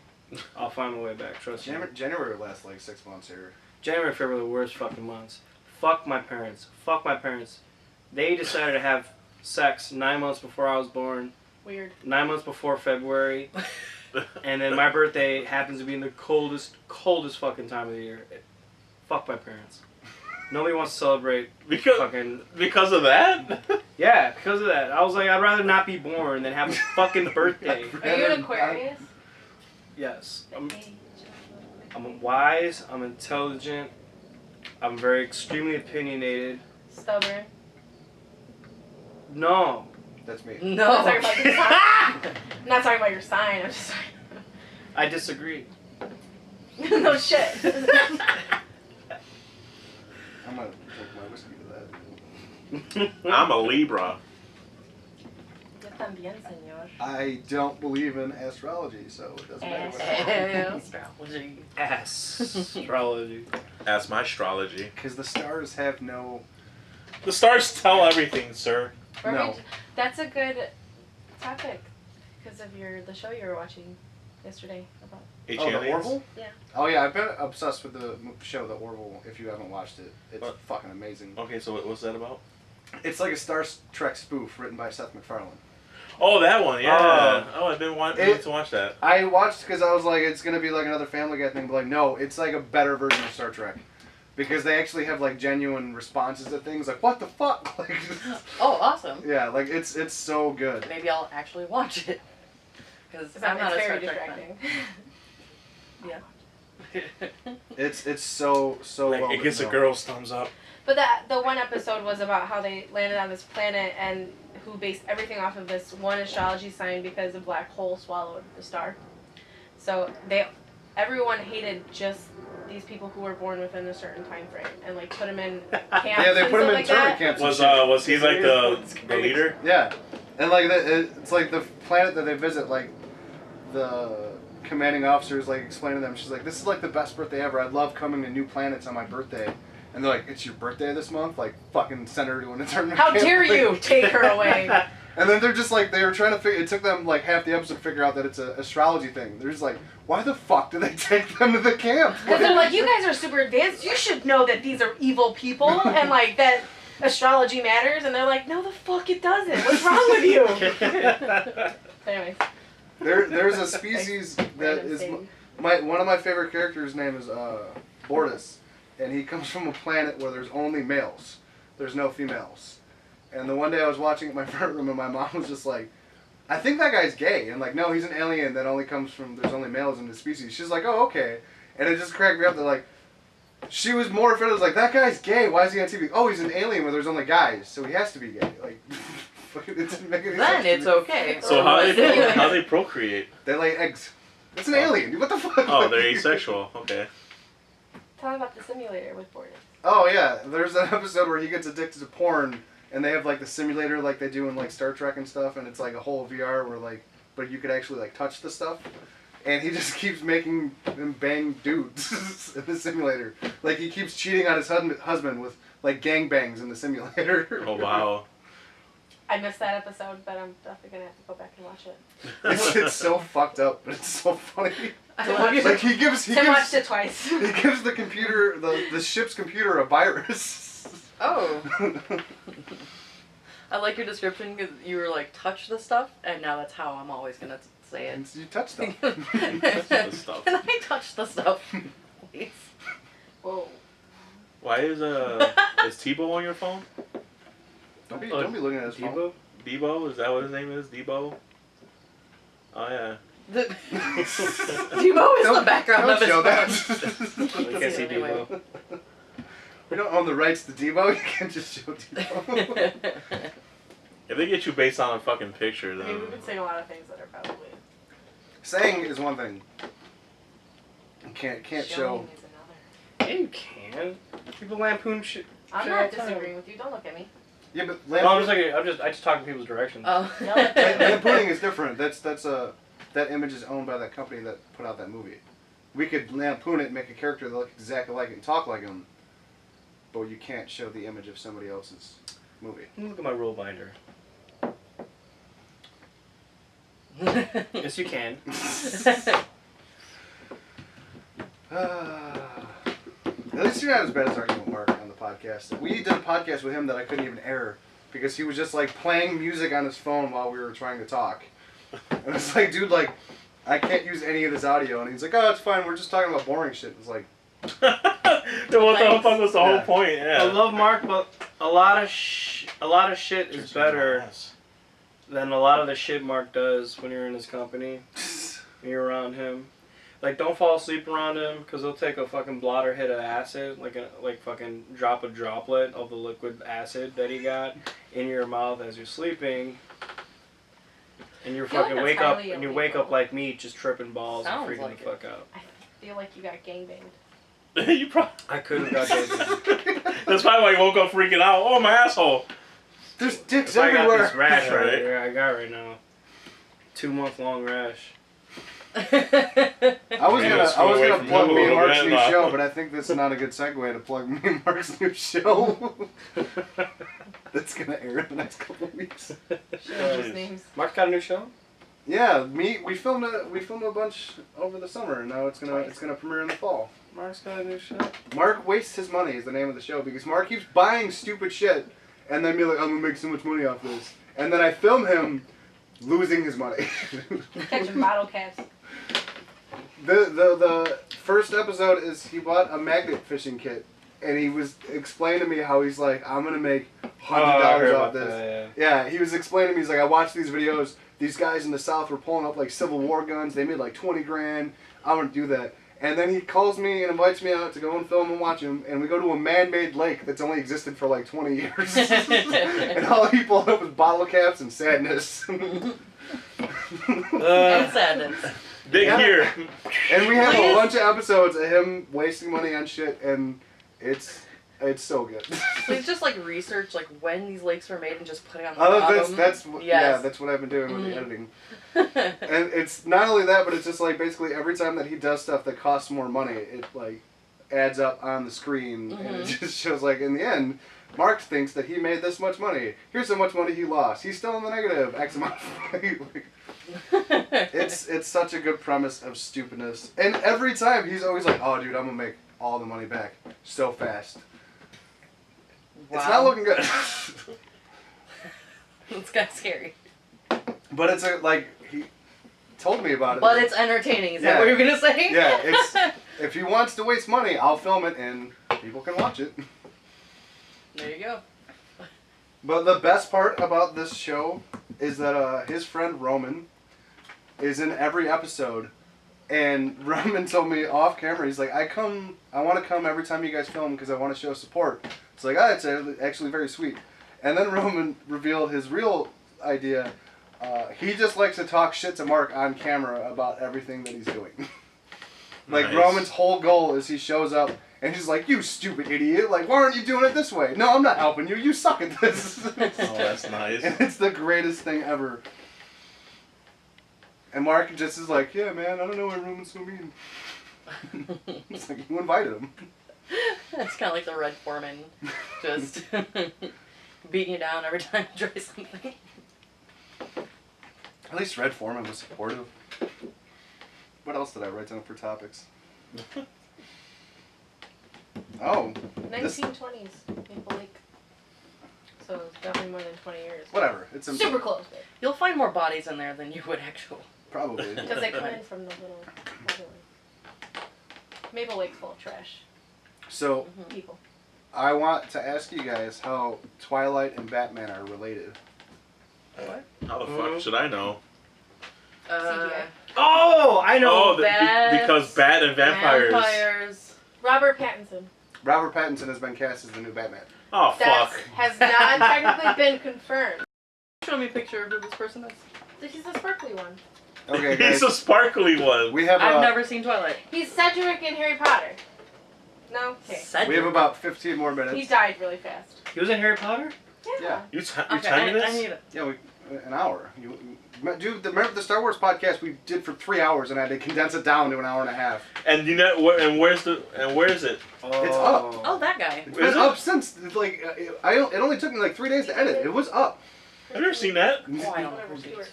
I'll find my way back, trust me. January lasts like 6 months here. January, February are the worst fucking months. Fuck my parents. Fuck my parents. They decided to have sex 9 months before I was born. Weird. 9 months before February. And then my birthday happens to be in the coldest fucking time of the year. Fuck my parents. Nobody wants to celebrate Because of that? Yeah, because of that. I was like, I'd rather not be born than have a fucking birthday. Are you an Aquarius? Yes. I'm wise, I'm intelligent, I'm very extremely opinionated. Stubborn. No. That's me. I'm not talking No. about your sign. I'm not talking about your sign. I'm just I disagree. no shit. I'm gonna take my whiskey to that. I'm a Libra. Yo también, señor. I don't believe in astrology, so it doesn't matter what I Astrology. Astrology. That's my astrology. Because the stars have no... The stars tell everything, sir. No. That's a good topic because of the show you were watching yesterday about. H Oh, the aliens? Orville? Yeah. Oh yeah, I've been obsessed with the show The Orville. If you haven't watched it, it's What? fucking amazing. Okay, so what's that about? It's like a Star Trek spoof written by Seth MacFarlane. Oh, that one, yeah. I've been wanting to watch that. I watched because I was like, it's gonna be like another Family Guy thing, but like, no, it's like a better version of Star Trek. Because they actually have like genuine responses to things, like what the fuck, like. Oh, awesome. Yeah, like it's so good. Maybe I'll actually watch it. Because It's I'm not a very Star Trek fan. distracting. It's so Like, well it gets a written. girl's thumbs up. But the one episode was about how they landed on this planet and who based everything off of this one astrology sign because a black hole swallowed the star. So everyone hated just these people who were born within a certain time frame and like put them in camps. Yeah, they and put him stuff in like internment that. camps. and Was shit. was he like the leader? Yeah, and like it's like the planet that they visit, like the commanding officer is like explaining to them. She's like, "This is like the best birthday ever. I love coming to new planets on my birthday." And they're like, "It's your birthday this month? Like, fucking send her to an internment How camp." dare you take her away? And then they're just like, they were trying to figure. It took them like half the episode to figure out that it's an astrology thing. They're just like, why the fuck did they take them to the camp? Because they're like, you guys are super advanced. You should know that these are evil people and like that astrology matters. And they're like, no, the fuck it doesn't. What's wrong with you? Anyways. There's a species that Random is thing. one of my favorite characters' name is Bortus, and he comes from a planet where there's only males. There's no females. And the one day I was watching at my front room, and my mom was just like, I think that guy's gay. And like, no, he's an alien that only comes from, there's only males in the species. She's like, oh, okay. And it just cracked me up that like, she was more offended. I was like, that guy's gay. Why is he on TV? Oh, he's an alien where there's only guys, so he has to be gay. Like, it didn't make any sense. Then to it's me. okay. So how they procreate? They lay eggs. It's an alien. What the fuck? Oh, they're asexual. Okay. Tell me about the simulator with Bortus. Oh yeah, there's an episode where he gets addicted to porn, and they have like the simulator like they do in like Star Trek and stuff, and it's like a whole VR where like, but you could actually like touch the stuff. And he just keeps making them bang dudes in the simulator. Like, he keeps cheating on his husband with, like, gangbangs in the simulator. Oh, wow. I missed that episode, but I'm definitely going to have to go back and watch it. It's so fucked up, but it's so funny. I love you. Like, he gives Watched it twice. He gives the computer, the ship's computer, a virus. Oh. I like your description because you were like, touch the stuff, and now that's how I'm always going to say it. And you touch stuff. The stuff. Can I touch the stuff, please? Whoa. Why is Tebow on your phone? Don't be looking at his phone. Debo? Is that what his name is? Debo? Oh, yeah. Debo is the background of his show that. phone. I can't see Debo. We don't own the rights to Debo. You can't just show Debo. If they get you based on a fucking picture, I then... mean, we've been saying a lot of things that are probably... Saying is one thing. You can't show. Showing is another. Yeah, you can. People lampoon shit. I'm shit all not the time. disagreeing with you. Don't look at me. Yeah, but No, I'm just like, I just talk in people's directions. Oh. lampooning is different. That image is owned by that company that put out that movie. We could lampoon it and make a character that look exactly like it and talk like him, but you can't show the image of somebody else's movie. Look at my rule binder. Yes, you can. At least you're not as bad as arguing with Mark on the podcast. We did a podcast with him that I couldn't even air because he was just like playing music on his phone while we were trying to talk. And it's like, dude, like, I can't use any of this audio. And he's like, oh, it's fine. We're just talking about boring shit. It's like... Then what the fuck was the whole point? Yeah. I love Mark, but a lot of shit is better than a lot of the shit Mark does when you're in his company. When you're around him. Like, don't fall asleep around him, because he'll take a fucking blotter hit of acid, like fucking drop a droplet of the liquid acid that he got in your mouth as you're sleeping. And you I feel like fucking that's wake up, highly and you illegal. wake up like me, just tripping balls Sounds and freaking like the fuck out. I feel like you got gangbanged. You probably... I could have got gangbanged. That's probably why you woke up freaking out. Oh, my asshole. There's dicks I got everywhere. this rash Yeah, right right. here. I got right now. 2-month-long rash. I was scroll gonna away from plug you me a and little Mark's bit, new but- show, but I think that's not a good segue to plug me and Mark's new show. That's gonna air in the next couple of weeks. Those names. Mark's got a new show? Yeah, we filmed a bunch over the summer, and now it's gonna premiere in the fall. Mark's got a new show? Mark Wastes His Money is the name of the show because Mark keeps buying stupid shit and then be like, I'm gonna make so much money off this, and then I film him losing his money. Catching bottle caps. The first episode is he bought a magnet fishing kit, and he was explaining to me how he's like, I'm gonna make $100 off this. Yeah, he was explaining to me, he's like, I watched these videos, these guys in the South were pulling up like Civil War guns, they made like 20 grand, I want to do that. And then he calls me and invites me out to go and film and watch him, and we go to a man-made lake that's only existed for like 20 years. And all he pulled up was bottle caps and sadness. And sadness. Dig Yeah. here. And we have a Please. bunch of episodes of him wasting money on shit, and it's so good. Please just like research like when these lakes were made and just put it on the bottom. That's Yes. that's what I've been doing with the Mhm. editing. And it's not only that, but it's just like basically every time that he does stuff that costs more money, it like adds up on the screen, and it Mhm. just shows like in the end, Mark thinks that he made this much money. Here's how much money he lost. He's still in the negative. X amount of money. It's such a good premise of stupidness, and every time he's always like, "Oh, dude, I'm gonna make all the money back so fast." It's not looking good. It's kind of scary. But it's like he told me about it. But it's entertaining. Is that Yeah. what you're gonna say? Yeah, it's if he wants to waste money, I'll film it and people can watch it. There you go. But the best part about this show is that his friend Roman is in every episode, and Roman told me off camera, he's like, I want to come every time you guys film because I want to show support. It's like, it's actually very sweet. And then Roman revealed his real idea. He just likes to talk shit to Mark on camera about everything that he's doing. Like, Nice. Roman's whole goal is he shows up And she's like, you stupid idiot. Like, why aren't you doing it this way? No, I'm not helping you. You suck at this. Oh, that's nice. And it's the greatest thing ever. And Mark just is like, yeah, man, I don't know why Roman's so mean. It's like, you invited him. It's kind of like the Red Foreman, just beating you down every time you try something. At least Red Foreman was supportive. What else did I write down for topics? Oh. 1920s, Maple Lake. So it's definitely more than 20 years. Whatever. It's Super close, babe. You'll find more bodies in there than you would actual. Probably. Because they come in from the little other one. Maple Lake's full of trash So, people. I want to ask you guys how Twilight and Batman are related. What? How the fuck should I know? CGI. Oh, I know. Oh, Bats, because Bat and vampires. Vampires. Robert Pattinson. Robert Pattinson has been cast as the new Batman. Oh, That fuck. has not technically been confirmed. Show me a picture of who this person is. He's the sparkly one. Okay, guys. He's a sparkly one. We have I've never seen Twilight. He's Cedric in Harry Potter. No? Okay. we have about 15 more minutes. He died really fast. He was in Harry Potter? Yeah. You Okay, timing I this? need it. Yeah, an hour. Dude, remember the Star Wars podcast we did for 3 hours and I had to condense it down to an hour and a half. And you know where is it? It's up. Oh, that guy. It's been up since like it only took me like 3 days to edit. It was up. I've never seen that. Oh, I don't Whatever, know. Stuart.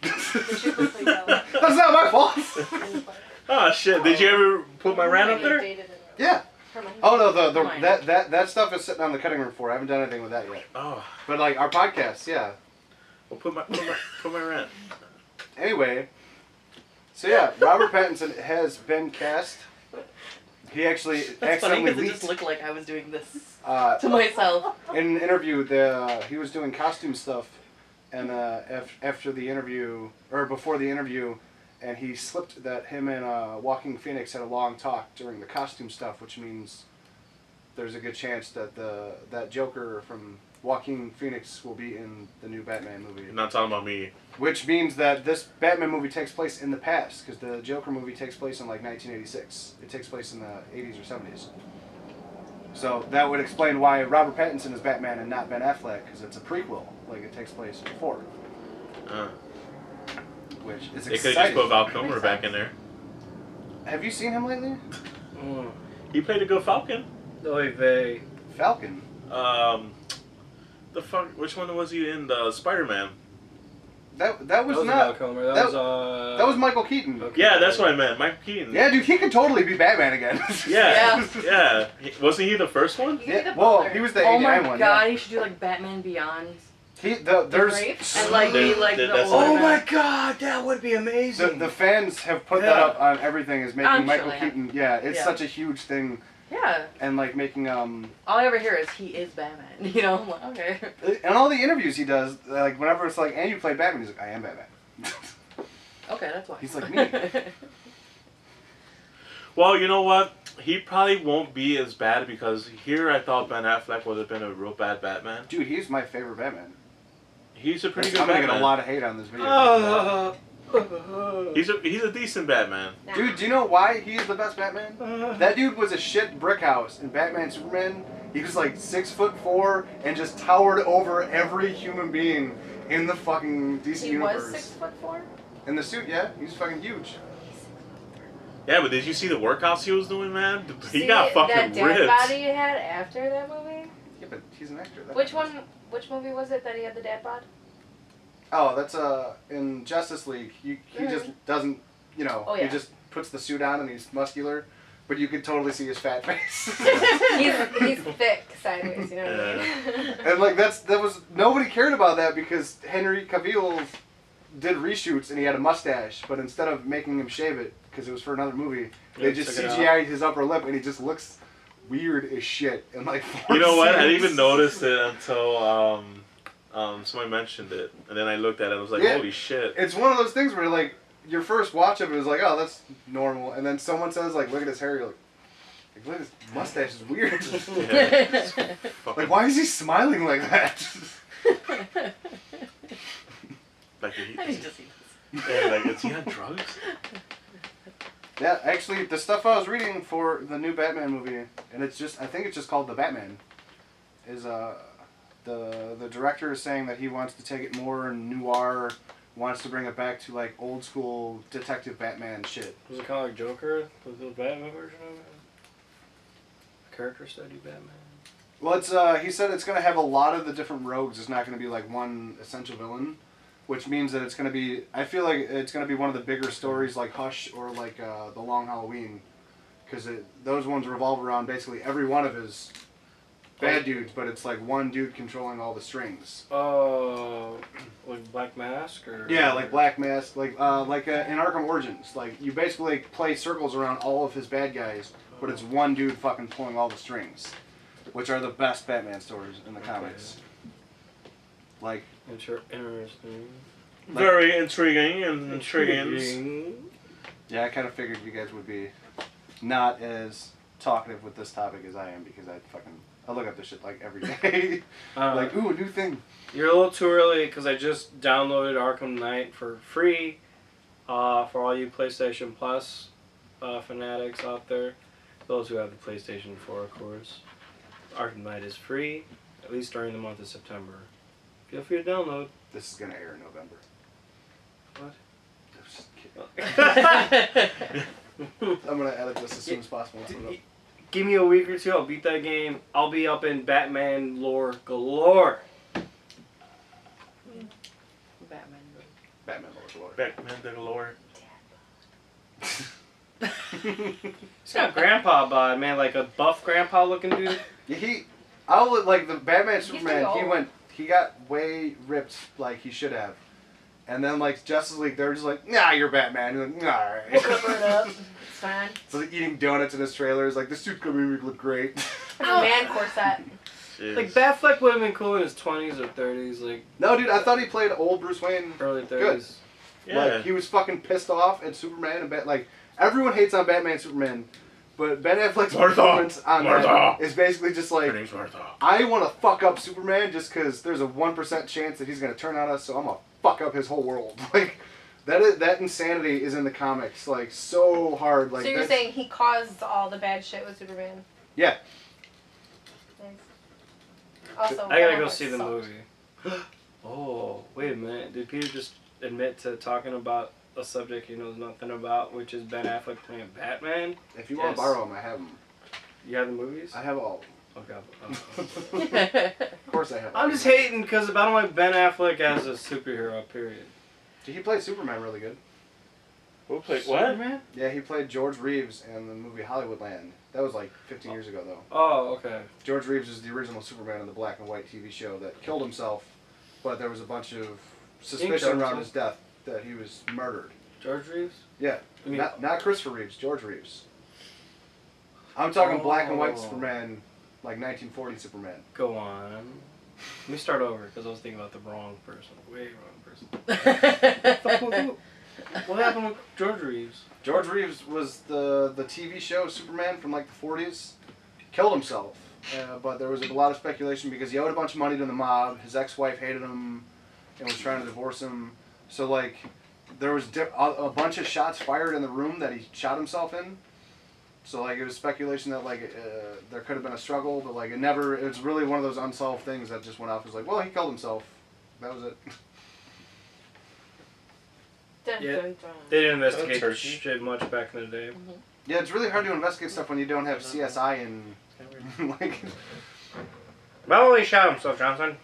That's not my fault. Oh shit! Did you ever put my rant up there? Yeah. Oh no, that stuff is sitting on the cutting room floor. I haven't done anything with that yet. Oh, But like our podcast, yeah. well, put my rant. Anyway, so yeah, Robert Pattinson has been cast. He actually That's funny accidentally because it just leaked looked like I was doing this uh, to myself. in an interview. He was doing costume stuff, and after the interview or before the interview, and he slipped that him and Walking Phoenix had a long talk during the costume stuff, which means there's a good chance that that Joker from Joaquin Phoenix will be in the new Batman movie. You're not talking about me. Which means that this Batman movie takes place in the past, because the Joker movie takes place in like 1986. It takes place in the 80s or 70s. So that would explain why Robert Pattinson is Batman and not Ben Affleck, because it's a prequel. Like it takes place before. Which is They could exciting. have just put Val Kilmer back in there. Have you seen him lately? He played a good Falcon. Oy vey. Falcon. The fuck? Which one was he in? The Spider-Man. That was That was not. Val Kilmer. that That was Michael Keaton. Okay. Yeah, that's what I meant. Michael Keaton. Yeah, dude, he could totally be Batman again. Yeah. Yeah. Wasn't he the first one? He could be the Well, butler. he was the Oh 89 my one. god, Yeah. he should do like Batman Beyond. There's Grapes? And like be like the That's- older Oh man. god, that would be amazing. the fans have put that Yeah. up on everything as making I'm Michael sure they Keaton. Yeah, it's Yeah. such a huge thing, Yeah. and like making All I ever hear is he is Batman. You know, I'm like, okay. and all the interviews he does, like whenever it's like, and you play Batman, he's like, I am Batman. Okay, that's why. He's like me. Well, you know what? He probably won't be as bad because here I thought Ben Affleck would have been a real bad Batman. Dude, he's my favorite Batman. He's a pretty good I'm gonna Batman. get a lot of hate on this video. He's a decent Batman. Nah. Dude, do you know why he's the best Batman? That dude was a shit brick house in Batman Superman. He was like 6'4" and just towered over every human being in the fucking DC He universe. was 6'4". In the suit, yeah, he's fucking huge. Yeah, but did you see the workouts he was doing, man? He See, got fucking that dead ripped. body he had after that movie? Yeah, but he's an actor. That Which happens. one? Which movie was it that he had the dad bod? Oh, that's in Justice League. He just doesn't, you know, Oh, yeah. he just puts the suit on and he's muscular, but you could totally see his fat face. he's thick sideways, you know what I mean? And like that was nobody cared about that because Henry Cavill did reshoots and he had a mustache, but instead of making him shave it because it was for another movie, they Yeah, just took it CGI'd his upper lip and he just looks weird as shit. And like You know what? I didn't even notice it until somebody mentioned it, and then I looked at it and I was like, Yeah. holy shit. It's one of those things where like your first watch of it is like, oh, that's normal, and then someone says like, look at his hair, you're like look, his mustache is weird. Yeah. Like, why is he smiling like that? Like, I need to see this. yeah, like, is he on drugs? Yeah, actually, the stuff I was reading for the new Batman movie, and I think it's just called The Batman, is the director is saying that he wants to take it more noir, wants to bring it back to like old school detective Batman shit. Was it kind of like Joker, the Batman version of it? Character study Batman. Well, he said it's going to have a lot of the different rogues. It's not going to be like one essential villain, which means that it's going to be. I feel like it's going to be one of the bigger stories like Hush or like The Long Halloween, because those ones revolve around basically every one of his bad dudes, but it's like one dude controlling all the strings. Oh, like Black Mask or? Yeah, like Black Mask, like in Arkham Origins, like you basically play circles around all of his bad guys, but it's one dude fucking pulling all the strings, which are the best Batman stories in the comics. Like Interesting. Very intriguing and intriguing. Yeah, I kind of figured you guys would be not as talkative with this topic as I am because I look up this shit like every day. Like, ooh, a new thing. You're a little too early because I just downloaded Arkham Knight for free for all you PlayStation Plus fanatics out there. Those who have the PlayStation 4, of course. Arkham Knight is free, at least during the month of September. Feel free to download. This is gonna air in November. What? I'm just kidding. I'm gonna edit this as soon as possible. Give me a week or two, I'll beat that game. I'll be up in Batman lore galore. Batman. Batman Lord. Batman the galore. He's got grandpa bod, man, like a buff grandpa looking dude. Yeah, I would like the Batman He's Superman. too old. He got way ripped like he should have, and then like Justice League, they're just like, nah, you're Batman. You're like, all right. We'll cover it up. It's fine. So like eating donuts in his trailer is like, this suit's gonna make me look great. Like a man corset. Jeez. Like, Batfleck would have been cool in his 20s or 30s, like, No, dude, I thought he played old Bruce Wayne. early 30s. Good. Yeah. Like he was fucking pissed off at Superman and like everyone hates on Batman Superman, but Ben Affleck's Martha! performance on Martha! that is basically just Her like, name's Martha. I want to fuck up Superman just because there's a 1% chance that he's gonna turn on us, so I'm gonna fuck up his whole world. Like that insanity is in the comics, like so hard. Like So you're saying he caused all the bad shit with Superman? Yeah. Nice. Also, I gotta Ben go Affleck see the sucked. movie. Oh, wait a minute. Did Peter just admit to talking about a subject he knows nothing about, which is Ben Affleck playing Batman? If you want Yes. to borrow them, I have them. You have the movies? I have all. Okay. Of course I have. I'm just hating because I don't like Ben Affleck as a superhero, period. He played Superman really good. Who played what? Superman? Yeah, he played George Reeves in the movie Hollywoodland. That was like 15 years ago, though. Oh, okay. George Reeves is the original Superman in the black and white TV show that killed himself, but there was a bunch of suspicion killed around himself? his death that he was murdered. George Reeves? Yeah, You mean- not Christopher Reeves, George Reeves. I'm talking black and white Oh. Superman, like 1940 Superman. Go on. Let me start over because I was thinking about the wrong person. Way wrong person. What happened with George Reeves? George Reeves was the TV show Superman from like the 40s. Killed himself, but there was a lot of speculation because he owed a bunch of money to the mob. His ex-wife hated him and was trying to divorce him. So like, there was a bunch of shots fired in the room that he shot himself in. So like, it was speculation that like there could have been a struggle, but like it never. It was really one of those unsolved things that just went off. It was like, well, he killed himself. That was it. Dun, Yeah. dun, dun. They didn't investigate Turkey. shit much back in the day. Yeah, it's really hard to investigate stuff when you don't have CSI and like. Well, he shot himself, Johnson.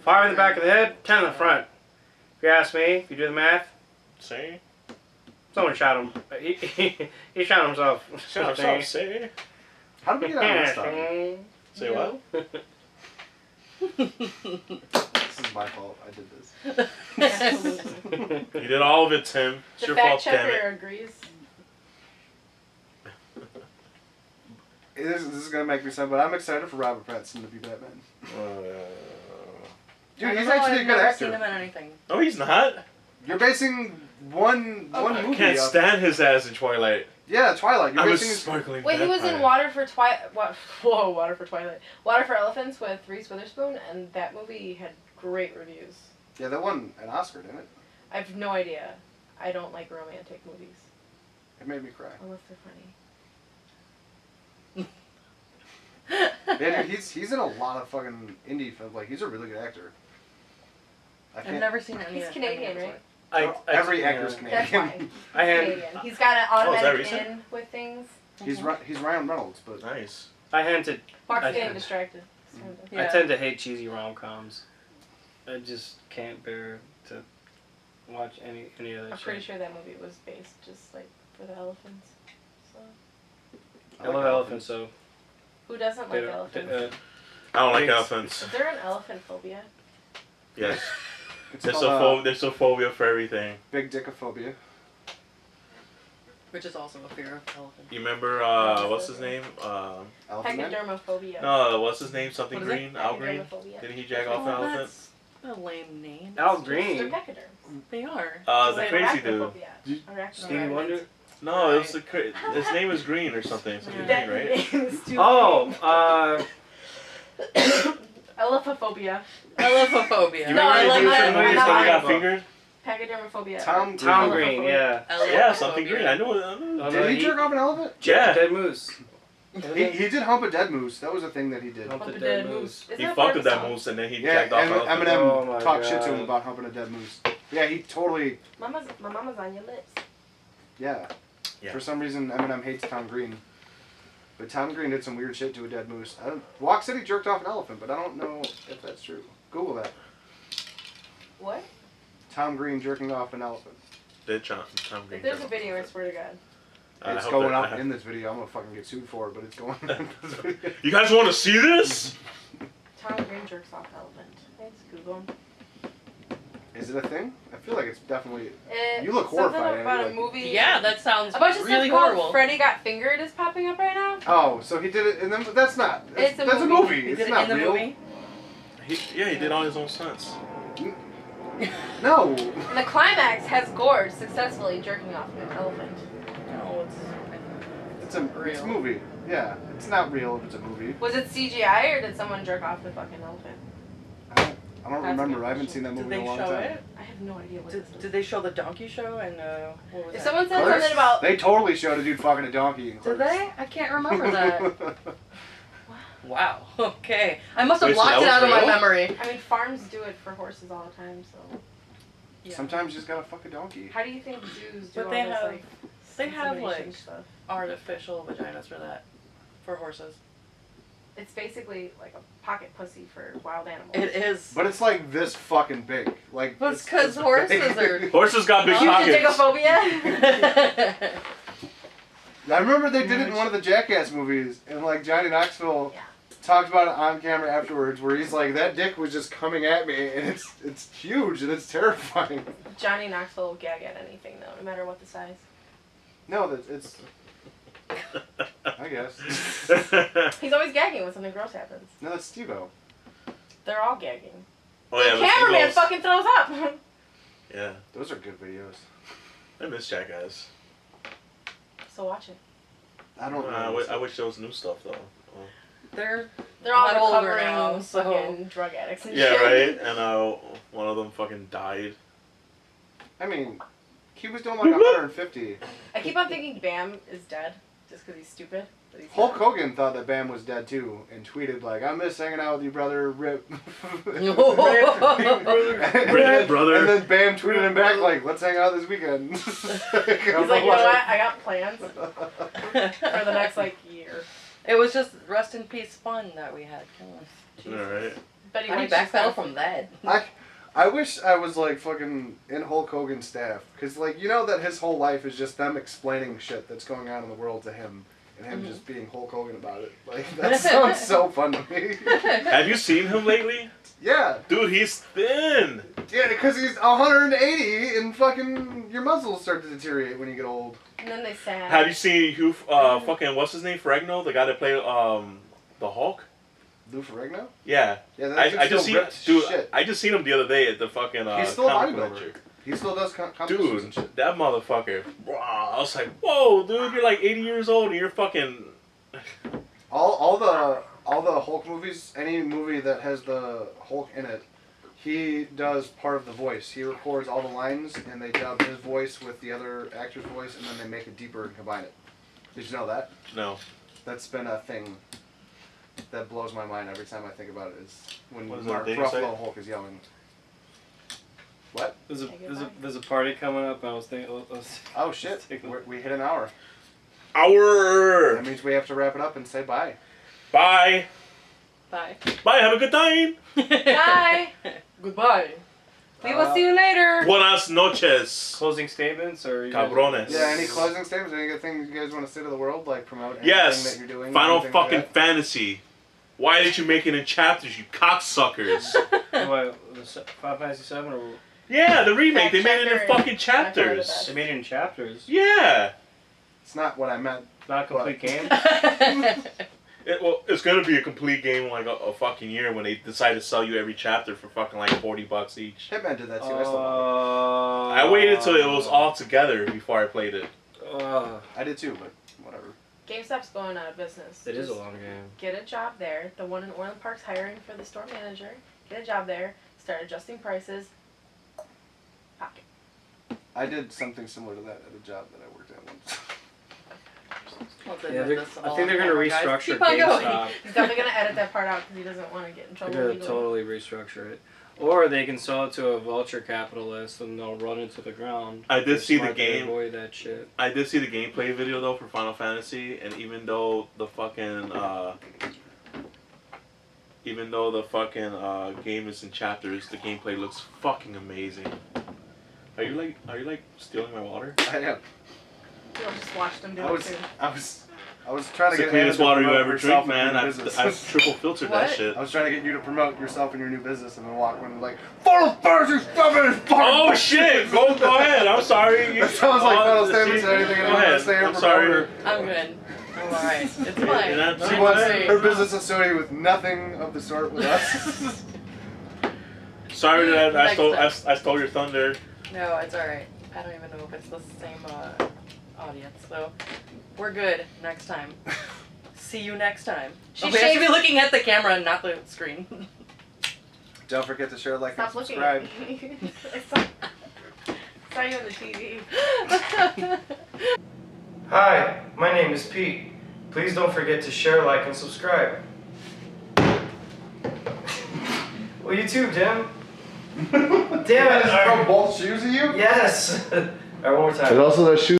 5 in the back of the head, 10 in the front. If you ask me, if you do the math, See? someone shot him. He shot himself. Shut up, see? How did we get on this stuff? Say what? This is my fault. I did this. Absolutely. You did all of it, Tim. It's The your fact fault, damn checker it. agrees. This is gonna make me sad, but I'm excited for Robert Pattinson to be Batman. Dude, he's actually a good I've seen him actor. in anything. No, he's not. You're basing one I movie can't off- stand his ass in Twilight. Yeah, Twilight. You're I'm a basing his... sparkling Wait, he was in vampire. Water for Whoa, Water for Twilight. Water for Elephants with Reese Witherspoon, and that movie had great reviews. Yeah, that won an Oscar, didn't it? I have no idea. I don't like romantic movies. It made me cry. Unless they're funny. Yeah, dude, he's in a lot of fucking indie films. Like, he's a really good actor. I've never seen any. He's of Canadian, any of right? Every yeah. actor's That's Canadian. why. I He's had Canadian. He's got an Oh, is that automatic recent? in with things. He's Ryan Reynolds, but Nice. I hinted. Mark's I- getting distracted. Yeah. I tend to hate cheesy rom-coms. I just can't bear to watch any of that I'm shit. pretty sure that movie was based just like for the elephants. So I love elephants, so who doesn't like they don't- elephants? I don't like Pigs. elephants. Is there an elephant phobia? Yes. it's There's called, there's a phobia for everything. big dickophobia. Which is also a fear of elephants. You remember, what's his name? Elephant Man? Pachydermophobia. No, what's his name? Something What is Green? Al Green? Pachydermophobia. Didn't he jack off an Oh, elephant? that's a lame name. Al They're Green. pachyderms. They are. The Like crazy dude. arachnophobia. Stevie Wonder. No, it was his name is Green or something. Something Yeah. Green, right? That is too Oh, Elephophobia. Elephophobia. You No, I remember like the that. movie Not somebody got that. fingered? Pachydermophobia. Tom Green. Yeah. Yeah, something Green. I know it. Oh, Did he jerk off an elephant? Yeah. Dead Moose. He did hump a dead moose. That was a thing that he did. Hump Hump the a dead dead moose. moose. Isn't He that fucked part with of the that song? moose and then he Yeah, jacked off an Eminem elephant. Oh my talked shit to him God. about humping a dead moose. Yeah, he totally. My mama's on your lips. Yeah. Yeah. For some reason, Eminem hates Tom Green. But Tom Green did some weird shit to a dead moose. Walk said he jerked off an elephant, but I don't know if that's true. Google that. What? Tom Green jerking off an elephant. Did Tom Green If there's jerk a off video, I an swear to God. I It's hope going that- up in this video. I'm gonna fucking get sued for it, but it's going up in this video. You guys want to see this? Tom Green jerks off elephant. Thanks, Google. Is it a thing? I feel like it's definitely. It, You look something horrified, about Andy, a movie. Yeah, that sounds A bunch of really stuff horrible. called Freddy Got Fingered is popping up right now. Oh, so he did it, and then that's not. It's a that's movie. a movie. He It's did it not in the real. movie. He did all his own stunts. No. And the climax has Gord successfully jerking off an elephant. No, It's a Real. movie. Yeah, it's not real if it's a movie. Was it CGI or did someone jerk off the fucking elephant? I don't That's a remember. good I haven't question. seen that Did movie in they a long show time. it? I have no idea what this is. Did they show the donkey show and what was If that? someone said Clerks? something about They totally showed a dude fucking a donkey in Did Clerks. they? I can't remember that. Wow. Okay. I must have Wait, so blocked that it out was of my real? memory. I mean, farms do it for horses all the time, so. Yeah. Sometimes you just gotta fuck a donkey. How do you think zoos do But all they this, have- like, they have, insemination like- stuff? Artificial vaginas for that. For horses. It's basically like a pocket pussy for wild animals. It is. But it's like this fucking big. Like. But it's 'cause horses are- Horses got big Huge pockets. digophobia? I remember they did it in one of the Jackass movies, and like Johnny Knoxville Yeah. talked about it on camera afterwards, where he's like, "That dick was just coming at me, and it's huge and it's terrifying." Johnny Knoxville will gag at anything, though, no matter what the size. No, it's. I guess. He's always gagging when something gross happens. No, that's Steve-O. They're all gagging. Oh yeah, the the cameraman seagulls. fucking throws up. Yeah, Those are good videos. I miss Jackass. So watch it. I don't know. I wish there was new stuff though. Oh. They're They're all a lot older recovering now, so- fucking drug addicts and Yeah, shit. right. And one of them fucking died. I mean, he was doing like 150. I keep on thinking Bam is dead just because he's stupid. But he's Hulk not. Hogan thought that Bam was dead too, and tweeted like, "I miss hanging out with you, brother. Rip." Rip, and, brother. And then Bam tweeted him back like, "Let's hang out this weekend." He's He's like, you know what? I got plans for the next like year. It was just rest in peace fun that we had. Come on. All right. But How do you backpedal from that? I wish I was like fucking in Hulk Hogan's staff, because like you know that his whole life is just them explaining shit that's going on in the world to him, and him just being Hulk Hogan about it. Like that sounds so fun to me. Have you seen him lately? Yeah, Dude, he's thin. yeah, because he's 180 and fucking your muscles start to deteriorate when you get old. And then they sang. Have you seen who fucking what's his name? Ferrigno, the guy that played the Hulk. Lou Ferrigno? Yeah. Yeah, that I dude's just still seen ripped dude. shit. I just seen him the other day at the fucking He's still a comic bodybuilder. convention. He still does competitions and Dude, shit. that motherfucker. Wow, I was like, whoa, dude, you're like 80 years old and you're fucking. All the Hulk movies, any movie that has the Hulk in it, He does part of the voice. He records all the lines, and they dub his voice with the other actor's voice, and then they make it deeper and combine it. Did you know that? No. That's been a thing that blows my mind every time I think about it. Is when What does Mark that thing say? Ruffalo Hulk is yelling. What? There's a party coming up. I was thinking. Oh shit! We hit an hour. Hour. That means we have to wrap it up and say bye. Bye. Bye. Bye. Have a good time. Bye. Goodbye. We will see you later. Buenas noches. Closing statements or you Cabrones. Yeah. Any closing statements? Any good things you guys want to say to the world? Like promote anything Yes. that you're doing? Final anything like fucking that? Fantasy. Why did you make it in chapters, you cocksuckers? What, Final Fantasy 7 or Yeah, the remake. They made it in Chapter. fucking chapters. they made it in chapters? Yeah. It's not what I meant. It's not a complete game. It's gonna be a complete game in like a fucking year when they decide to sell you every chapter for fucking like $40 each. Hitman did that too. I still love I waited till it was all together before I played it. it. I did too, but whatever. GameStop's going out of business. It is a Just long game. Get a job there. The one in Orland Park's hiring for the store manager. Get a job there. Start adjusting prices. Pocket. I did something similar to that at a job that I worked at once. Yeah, I think they're gonna restructure Keep on going. GameStop. He's definitely gonna edit that part out because he doesn't want to get in They're trouble gonna legally. totally restructure it, or they can sell it to a vulture capitalist and they'll run into the ground. I did They're see the smart to game. Avoid that shit. I did see the gameplay video though for Final Fantasy, and even though the fucking game is in chapters, the gameplay looks fucking amazing. Are you like stealing my water? I am. You'll just watch them do I it was too. trying to It's the get cleanest Hannah to water you promote ever herself drink, and man. your new I've business. triple filtered What? that shit. I was trying to get you to promote yourself and your new business, and then walk when like Final Fantasy 7 is fucking. Oh shit! Go ahead. I'm sorry. That sounds like final the statements shit. and anything. Go I want ahead. to say or I'm promote sorry. her. I'm good. I'm alright. It's fine. that's- She I'm wants great. her business associated with nothing of the sort with us. Sorry that Next I stole your thunder. No, it's alright. I don't even know if it's the same audience, so we're good next time. See you next time. She We have to be shaves- looking at the camera and not the screen. Don't forget to share, like, Stop and looking subscribe. at me. I saw you on the TV. Hi, my name is Pete. Please don't forget to share, like, and subscribe. Well, you too, Tim. Damn it! From both shoes of you? Yes! Alright, one more time. also that shoe.